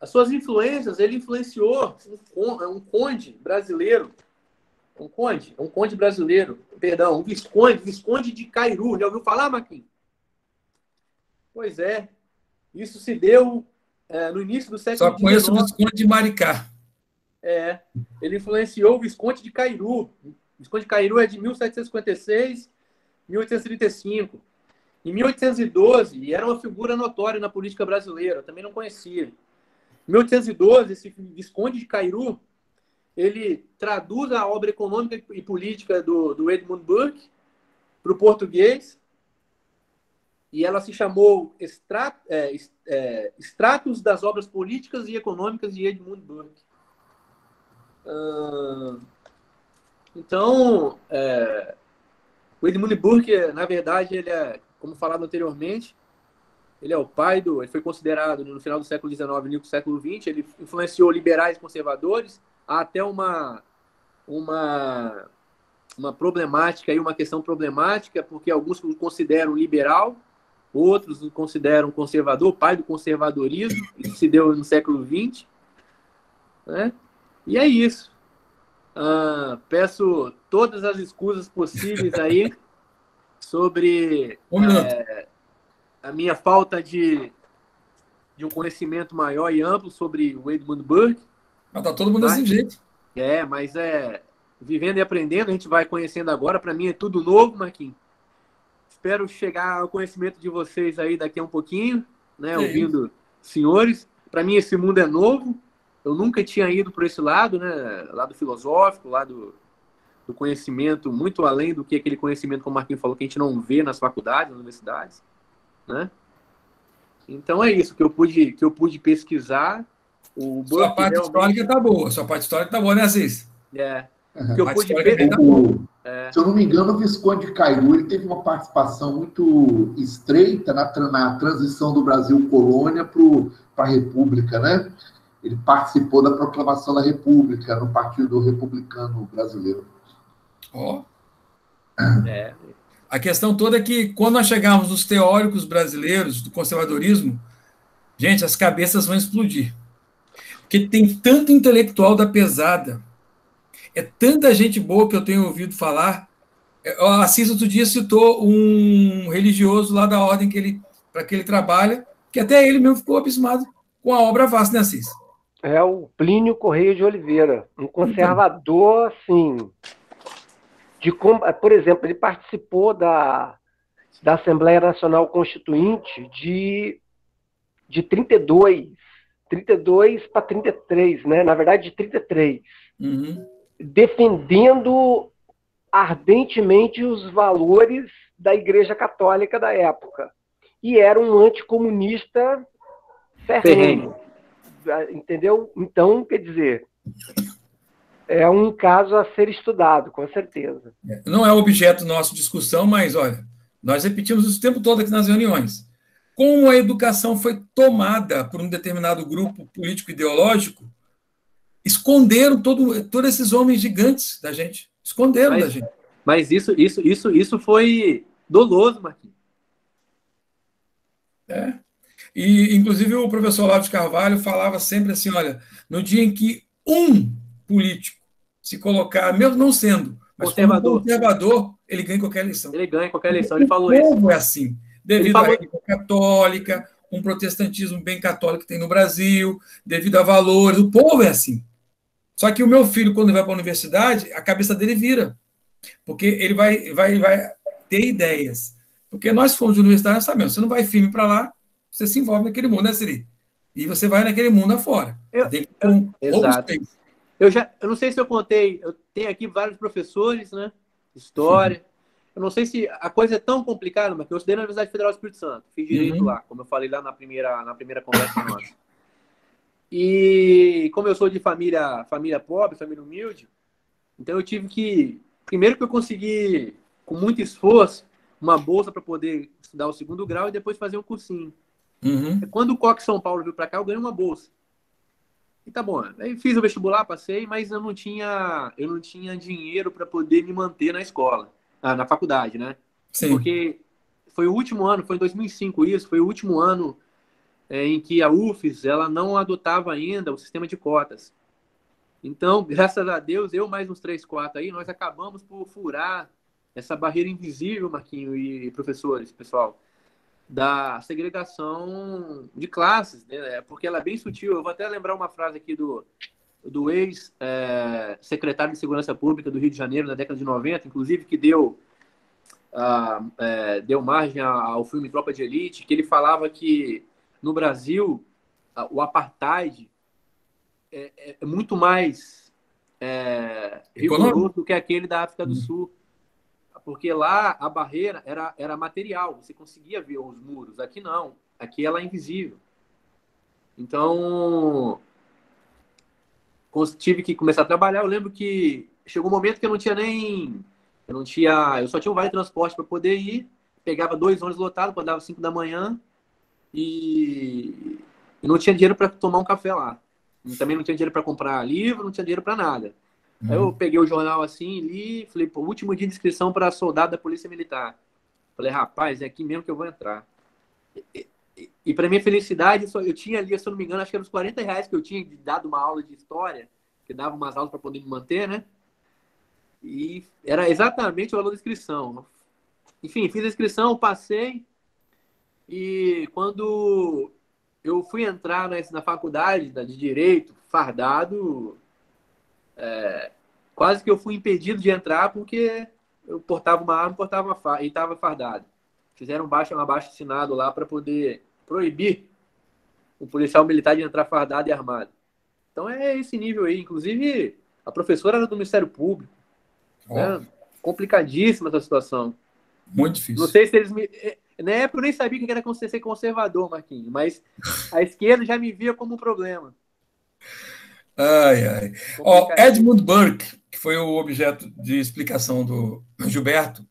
As suas influências, ele influenciou um conde brasileiro, um Visconde de Cairu. Já ouviu falar, Marquinhos? Pois é, isso se deu no início do século XIX. Só conheço o Visconde de Maricá. Ele influenciou o Visconde de Cairu. O Visconde de Cairu é de 1756, 1835. Em 1812, e era uma figura notória na política brasileira, eu também não conhecia. Em 1812, esse Visconde de Cairu, ele traduz a obra econômica e política do Edmund Burke para o português, e ela se chamou Extratos das Obras Políticas e Econômicas de Edmund Burke. Então, o Edmund Burke, na verdade, ele é, como falado anteriormente, ele é o pai ele foi considerado, no final do século XIX e no século XX, ele influenciou liberais e conservadores. Há até uma problemática, aí, uma questão problemática, porque alguns o consideram liberal, outros o consideram conservador, pai do conservadorismo. Isso se deu no século XX. Né? E é isso. Peço todas as escusas possíveis aí sobre a minha falta de um conhecimento maior e amplo sobre o Edmund Burke. Mas tá todo mundo desse jeito. Mas vivendo e aprendendo, a gente vai conhecendo agora. Para mim é tudo novo, Marquinhos. Espero chegar ao conhecimento de vocês aí daqui a um pouquinho, né? Ouvindo senhores. Para mim esse mundo é novo. Eu nunca tinha ido por esse lado, né? Lado filosófico, lado do conhecimento, muito além do que aquele conhecimento, como o Marquinhos falou, que a gente não vê nas faculdades, nas universidades, né? Então é isso que eu pude pesquisar. Sua parte histórica tá boa. Sua parte histórica tá boa, né, Assis? Que eu pude ver. Se eu não me engano, o Visconde de Cairu ele teve uma participação muito estreita na transição do Brasil colônia para a República, né? Ele participou da proclamação da República no Partido Republicano Brasileiro. A questão toda é que, quando nós chegarmos nos teóricos brasileiros do conservadorismo, gente, as cabeças vão explodir. Porque tem tanto intelectual da pesada, é tanta gente boa que eu tenho ouvido falar. O Assis outro dia citou um religioso lá da ordem para que ele trabalha, que até ele mesmo ficou abismado com a obra vasta, né, Assis? É o Plínio Correia de Oliveira, um conservador, assim, por exemplo, ele participou da Assembleia Nacional Constituinte de 32 para 33, né? Na verdade, de 33, defendendo ardentemente os valores da Igreja Católica da época. E era um anticomunista ferrenho. Entendeu? Então, quer dizer, É um caso a ser estudado, com certeza. Não é objeto nosso de discussão, mas, olha, nós repetimos isso o tempo todo aqui nas reuniões. Como a educação foi tomada por um determinado grupo político-ideológico, esconderam todos esses homens gigantes da gente. Esconderam da gente. Mas isso foi doloso, Marquinhos. E, inclusive, o professor Olavo de Carvalho falava sempre assim, olha, no dia em que um político se colocar, mesmo não sendo, mas como conservador, ele ganha qualquer eleição. Ele ganha qualquer eleição, ele falou isso. O povo é assim, devido à religião católica, um protestantismo bem católico que tem no Brasil, devido a valores, o povo é assim. Só que o meu filho, quando vai para a universidade, a cabeça dele vira, porque ele vai ter ideias. Porque nós fomos de universidade, nós sabemos, você não vai firme para lá, você se envolve naquele mundo, né, Siri? E você vai naquele mundo afora. Exato. Eu não sei se eu contei, eu tenho aqui vários professores, né? História. Eu não sei se a coisa é tão complicada, mas eu estudei na Universidade Federal do Espírito Santo, fiz direito lá, como eu falei lá na primeira conversa nossa. E como eu sou de família pobre, família humilde, então eu tive que, primeiro que eu consegui, com muito esforço, uma bolsa para poder estudar o 2º grau e depois fazer um cursinho. Quando o Coque São Paulo veio para cá, eu ganhei uma bolsa. E tá bom, aí fiz o vestibular, passei, mas eu não tinha dinheiro para poder me manter na escola, na faculdade, né? Sim. Porque foi o último ano, foi em 2005 isso, foi o último ano em que a UFES ela não adotava ainda o sistema de cotas. Então, graças a Deus, eu mais uns 3, 4 aí, nós acabamos por furar essa barreira invisível, Marquinho e professores, pessoal, da segregação de classes, né? Porque ela é bem sutil. Eu vou até lembrar uma frase aqui do ex-secretário de Segurança Pública do Rio de Janeiro, na década de 90, inclusive, que deu margem ao filme Tropa de Elite, que ele falava que no Brasil o apartheid é muito mais rigoroso do que aquele da África do Sul. Porque lá a barreira era material, você conseguia ver os muros. Aqui não, aqui ela é invisível. Então, tive que começar a trabalhar. Eu lembro que chegou um momento que eu só tinha um vale transporte para poder ir, pegava 2 ônibus lotados, acordava 5 da manhã e não tinha dinheiro para tomar um café lá. Também não tinha dinheiro para comprar livro, não tinha dinheiro para nada. Aí eu peguei o jornal assim, li, falei, pô, último dia de inscrição para soldado da Polícia Militar. Falei, rapaz, é aqui mesmo que eu vou entrar. E para minha felicidade, eu tinha ali, se eu não me engano, acho que era uns R$40 que eu tinha dado uma aula de história, que dava umas aulas para poder me manter, né? E era exatamente o valor da inscrição. Enfim, fiz a inscrição, passei, e quando eu fui entrar na faculdade de Direito, fardado, quase que eu fui impedido de entrar porque eu portava uma arma e estava fardado. Fizeram um abaixo-assinado lá para poder proibir o policial militar de entrar fardado e armado. Então é esse nível aí. Inclusive, a professora era do Ministério Público. Né? Complicadíssima essa situação. Muito difícil. Não sei se eles me... Na época eu nem sabia o que era ser conservador, Marquinhos, mas a esquerda já me via como um problema. Ai. Edmund Burke, que foi o objeto de explicação do Gilberto,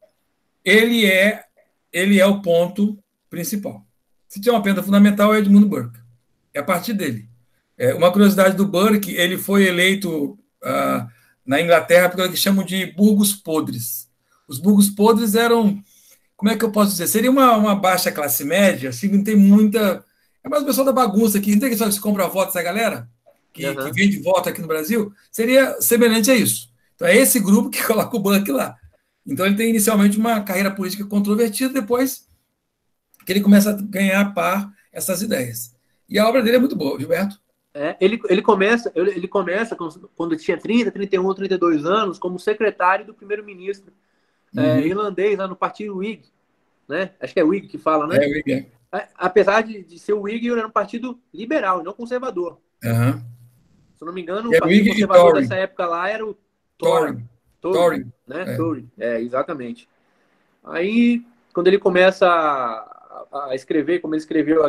ele é o ponto principal. Se tinha uma pedra fundamental, é Edmund Burke. É a partir dele. Uma curiosidade do Burke, ele foi eleito na Inglaterra pelo que chamam de burgos podres. Os burgos podres eram, como é que eu posso dizer? Seria uma baixa classe média, assim, não tem muita... É mais o pessoal da bagunça aqui. Não tem que se compra voto essa galera? Que vende voto aqui no Brasil? Seria semelhante a isso. Então é esse grupo que coloca o Burke lá. Então ele tem inicialmente uma carreira política controvertida, depois que ele começa a ganhar a par essas ideias. E a obra dele é muito boa, Gilberto. Ele começa quando tinha 30, 31, 32 anos, como secretário do primeiro-ministro irlandês, lá no partido Whig. Né? Acho que é Whig que fala, né? Whig. Apesar de ser o Whig, ele era um partido liberal, não conservador. Se eu não me engano, o partido conservador dessa época lá era o Tory. Né? Tory. Exatamente. Aí, quando ele começa a escrever, como ele escreveu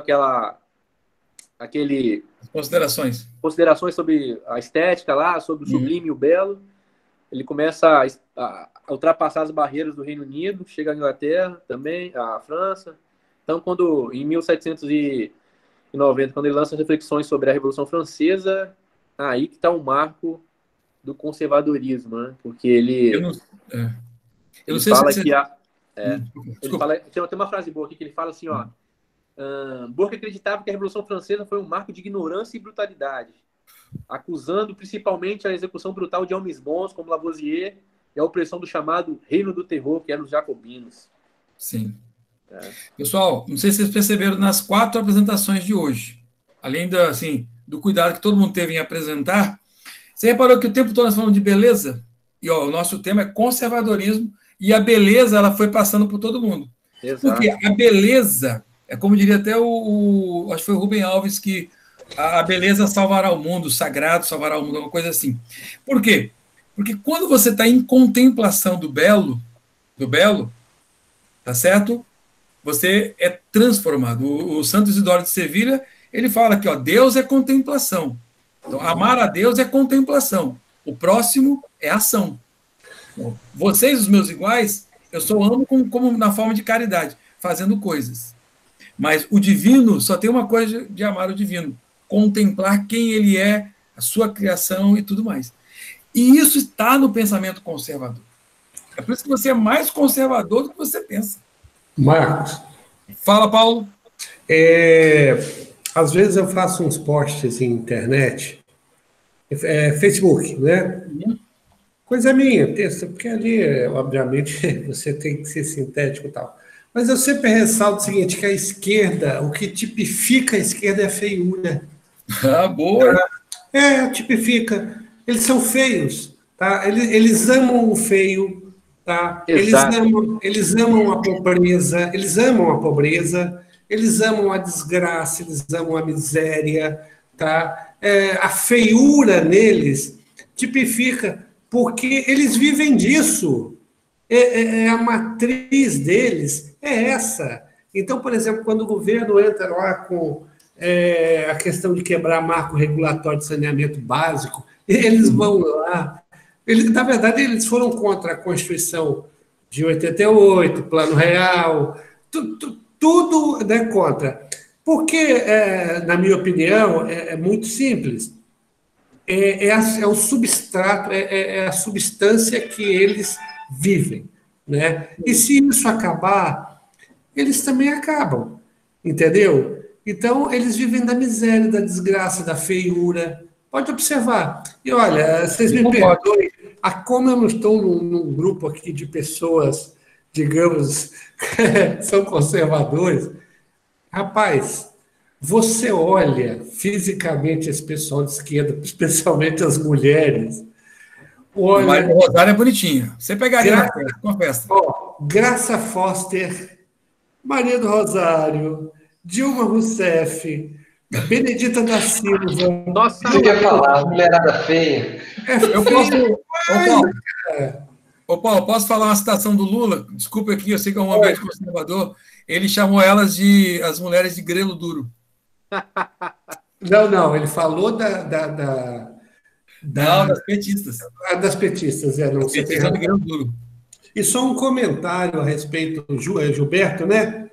aquele Considerações. Considerações sobre a estética lá, sobre o sublime e o belo. Ele começa a ultrapassar as barreiras do Reino Unido, chega à Inglaterra também, à França. Então, em 1790, quando ele lança reflexões sobre a Revolução Francesa, aí que está o marco do conservadorismo, né? Porque ele... Eu não sei fala se que tem uma frase boa aqui que ele fala assim, ó, Burke acreditava que a Revolução Francesa foi um marco de ignorância e brutalidade, acusando principalmente a execução brutal de homens bons como Lavoisier e a opressão do chamado Reino do Terror, que eram os jacobinos. Sim. Pessoal, não sei se vocês perceberam nas 4 apresentações de hoje, além do cuidado que todo mundo teve em apresentar, você reparou que o tempo todo nós falamos de beleza? E o nosso tema é conservadorismo, e a beleza ela foi passando por todo mundo. Exato. Porque a beleza, é como diria até acho que foi o Rubem Alves, que a beleza salvará o mundo, o sagrado salvará o mundo, uma coisa assim. Por quê? Porque quando você está em contemplação do belo, tá certo? Você é transformado. O Santo Isidoro de Sevilha, ele fala que Deus é contemplação. Então, amar a Deus é contemplação. O próximo é ação. Bom, vocês, os meus iguais, eu só amo como na forma de caridade, fazendo coisas. Mas o divino só tem uma coisa de amar o divino: contemplar quem ele é, a sua criação e tudo mais. E isso está no pensamento conservador. É por isso que você é mais conservador do que você pensa. Marcos. Fala, Paulo. Às vezes eu faço uns posts em internet, Facebook, né? Coisa minha, texto, porque ali, obviamente, você tem que ser sintético e tal. Mas eu sempre ressalto o seguinte, que a esquerda, o que tipifica a esquerda é a feiura. Boa! Tipifica. Eles são feios, tá? Eles amam o feio, tá? Eles amam a pobreza, eles amam a desgraça, eles amam a miséria, tá? A feiura neles tipifica, porque eles vivem disso. A matriz deles é essa. Então, por exemplo, quando o governo entra lá com a questão de quebrar marco regulatório de saneamento básico, eles vão lá. Na verdade, eles foram contra a Constituição de 88, Plano Real, tudo contra. Porque, na minha opinião, é muito simples. O substrato, a substância que eles vivem, né? E se isso acabar, eles também acabam, entendeu? Então, eles vivem da miséria, da desgraça, da feiura. Pode observar. E olha, vocês me perdoem, como eu não estou num grupo aqui de pessoas, digamos, são conservadores. Rapaz, você olha fisicamente esse pessoal de esquerda, especialmente as mulheres. Olha, o Rosário é bonitinho. Você pegaria na festa, confessa. Graça Foster, Maria do Rosário, Dilma Rousseff, Benedita da Silva. Nossa, eu ia falar, mulherada feia. Paulo, posso falar uma citação do Lula? Desculpa aqui, eu sei que é um ambiente conservador. Ele chamou elas de as mulheres de grelo duro. Não, ele falou das petistas. Das petistas, não sei. Petistas de grelo duro. E só um comentário a respeito do Gilberto, né?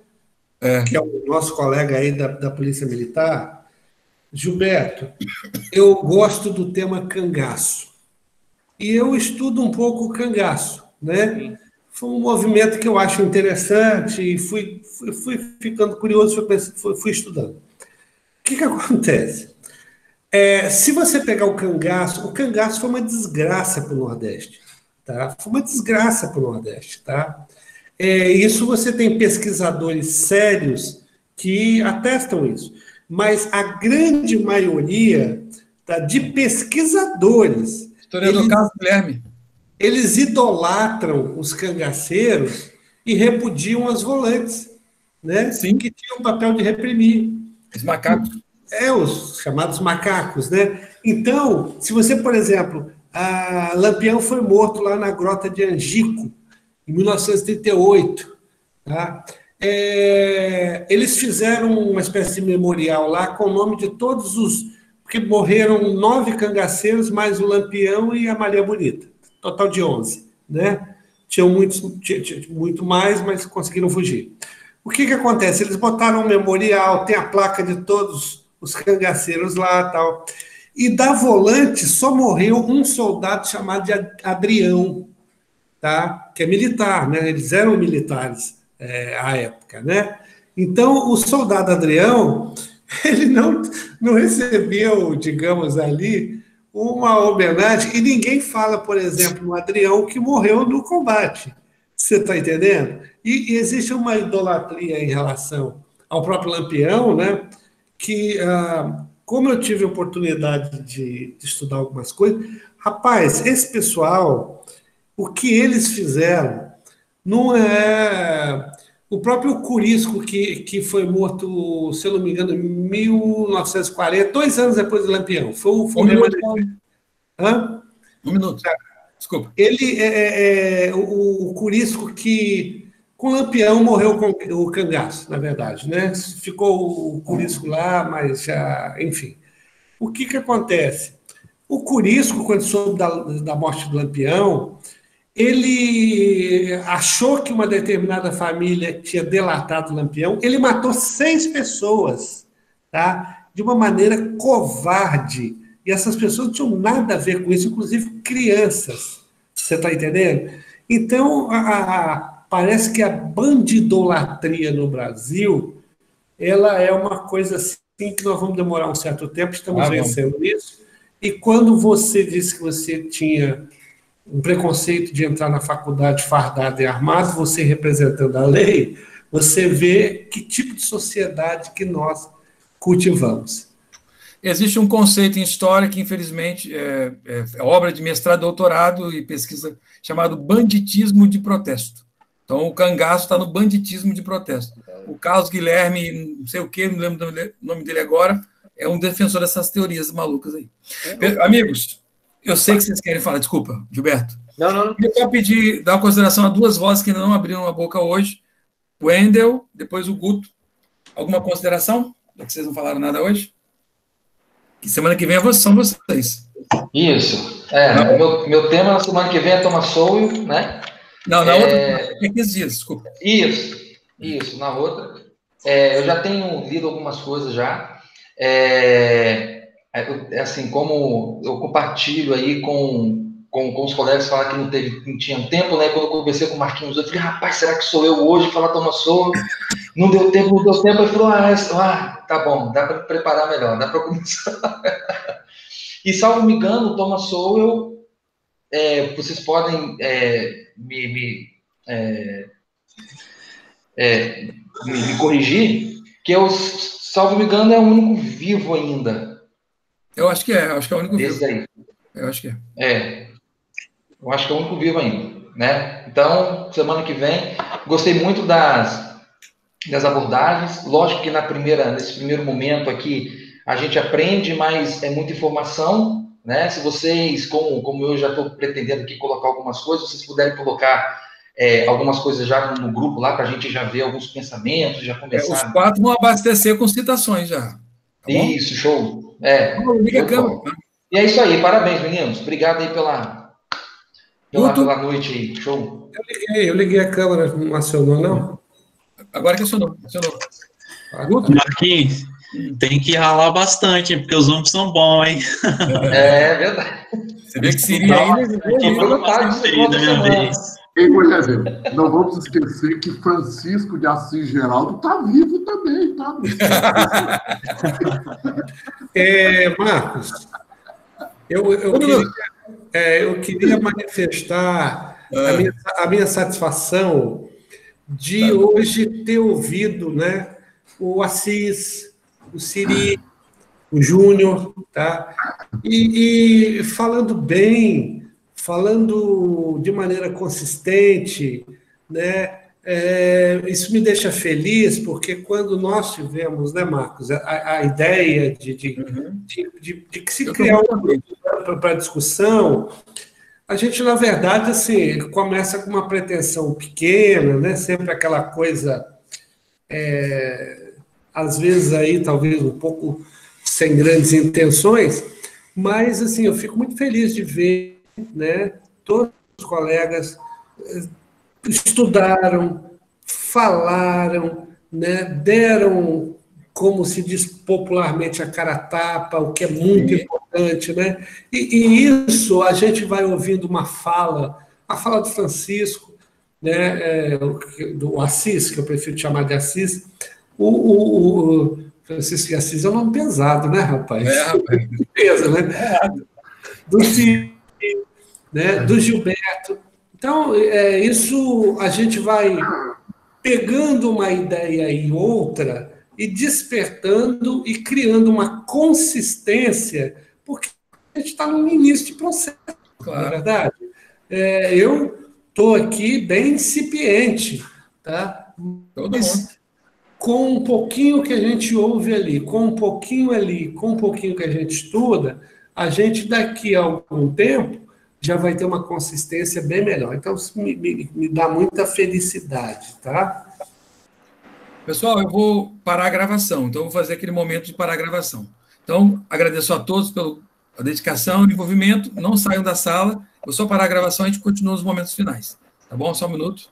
Que é o nosso colega aí da Polícia Militar. Gilberto, eu gosto do tema cangaço. E eu estudo um pouco o cangaço, né? Foi um movimento que eu acho interessante e fui ficando curioso, fui estudando. O que acontece? Se você pegar o cangaço foi uma desgraça para o Nordeste. Tá? Foi uma desgraça para o Nordeste. Tá? Isso você tem pesquisadores sérios que atestam isso. Mas a grande maioria de pesquisadores... Historiador Carlos Guilherme. Eles idolatram os cangaceiros e repudiam as volantes, né? Sim. Que tinham o papel de reprimir. Os macacos. Os chamados macacos, né? Então, se você, por exemplo, Lampião foi morto lá na Grota de Angico, em 1938, tá? Eles fizeram uma espécie de memorial lá com o nome de todos porque morreram 9 cangaceiros, mais o Lampião e a Maria Bonita, total de 11, né? Tinham muito mais, mas conseguiram fugir. O que acontece? Eles botaram um memorial, tem a placa de todos os cangaceiros lá e tal. E da volante só morreu um soldado chamado de Adrião, tá? Que é militar, né? Eles eram militares à época, né? Então, o soldado Adrião, ele não recebeu, digamos ali, uma homenagem, e ninguém fala, por exemplo, no Adrião que morreu no combate. Você está entendendo? E existe uma idolatria em relação ao próprio Lampião, né? Que, como eu tive a oportunidade de estudar algumas coisas, rapaz, esse pessoal, o que eles fizeram não é... O próprio Curisco, que foi morto, se eu não me engano, em 1940, 2 anos depois do Lampião. Foi o Hã? Um minuto. Desculpa. Ele o Curisco que com o Lampião morreu com o cangaço, na verdade, né? Ficou o Curisco lá, mas já, enfim. O que acontece? O Curisco, quando soube da morte do Lampião, ele achou que uma determinada família tinha delatado o Lampião, ele matou 6 pessoas, tá? De uma maneira covarde. E essas pessoas não tinham nada a ver com isso, inclusive crianças. Você está entendendo? Então, parece que a bandidolatria no Brasil, ela é uma coisa assim que nós vamos demorar um certo tempo, estamos vencendo isso. E quando você disse que você tinha um preconceito de entrar na faculdade fardado e armado, você representando a lei, você vê que tipo de sociedade que nós cultivamos. Existe um conceito em história que, infelizmente, é obra de mestrado, doutorado e pesquisa, chamado banditismo de protesto. Então, o cangaço está no banditismo de protesto. O Carlos Guilherme, não sei o quê, não lembro o nome dele agora, é um defensor dessas teorias malucas aí. Amigos, eu sei que vocês querem falar, desculpa, Gilberto. Não. Eu quero pedir, dar uma consideração a 2 vozes que ainda não abriram a boca hoje. O Wendel, depois o Guto. Alguma consideração? Já que vocês não falaram nada hoje? Que semana que vem são vocês. Isso. Meu tema na semana que vem é Thomas Sowell, né? Não, na outra é 15 dias, desculpa. Isso, na outra. Eu já tenho lido algumas coisas já. Assim, como eu compartilho aí com os colegas que falaram que não tinham tempo, né? Quando eu conversei com o Marquinhos, eu falei, rapaz, será que sou eu hoje falar Thomas Sowell? Não deu tempo. Ele falou, tá bom, dá para preparar melhor, dá para começar. E, salvo me engano, Thomas Sowell, vocês podem me corrigir, que eu, salvo me engano, é o único vivo ainda. Eu acho que é o único vivo. Aí. Eu acho que é. Eu acho que é o único vivo ainda, né? Então, semana que vem, gostei muito das abordagens. Lógico que nesse primeiro momento aqui, a gente aprende, mas é muita informação, né? Se vocês, como eu já estou pretendendo aqui colocar algumas coisas, vocês puderem colocar algumas coisas já no grupo lá, para a gente já ver alguns pensamentos, já começar. Os 4 vão abastecer com citações já. Tá bom? Isso, show. Liga a câmera. E é isso aí, parabéns, meninos. Obrigado aí pela noite aí. Show. Eu liguei a câmera, não acionou, não? Agora que acionou. Marquinhos, tem que ralar bastante, porque os homens são bons, hein? É verdade. Você vê que seria da minha vez. Não vamos esquecer que Francisco de Assis Geraldo está vivo também, tá? Marcos, eu queria manifestar a minha satisfação de hoje ter ouvido, né, o Assis, o Siri, o Júnior, tá? E falando bem, falando de maneira consistente, né? Isso me deixa feliz, porque quando nós tivemos, né, Marcos, a ideia de que se criar um grupo para discussão, a gente, na verdade, assim, começa com uma pretensão pequena, né? Sempre aquela coisa, às vezes aí, talvez um pouco sem grandes intenções, mas, assim, eu fico muito feliz de ver, né, todos os colegas estudaram, falaram, né, deram, como se diz popularmente, a cara a tapa, o que é muito importante, né? E isso a gente vai ouvindo a fala do Francisco, né, do Assis, que eu prefiro chamar de Assis. O Francisco de Assis é um nome pesado, né, rapaz? Rapaz. Pesa, né? Do Ciro, né, do Gilberto. Então, isso a gente vai pegando uma ideia e outra e despertando e criando uma consistência, porque a gente está no início de processo, Claro. na verdade. Eu estou aqui bem incipiente, tá? Todo mundo. Com um pouquinho que a gente ouve ali, com um pouquinho ali, com um pouquinho que a gente estuda, a gente daqui a algum tempo já vai ter uma consistência bem melhor. Então, isso me dá muita felicidade, tá? Pessoal, eu vou parar a gravação, então eu vou fazer aquele momento de parar a gravação. Então, agradeço a todos pela dedicação e envolvimento. Não saiam da sala, vou só parar a gravação e a gente continua nos momentos finais. Tá bom? Só um minuto.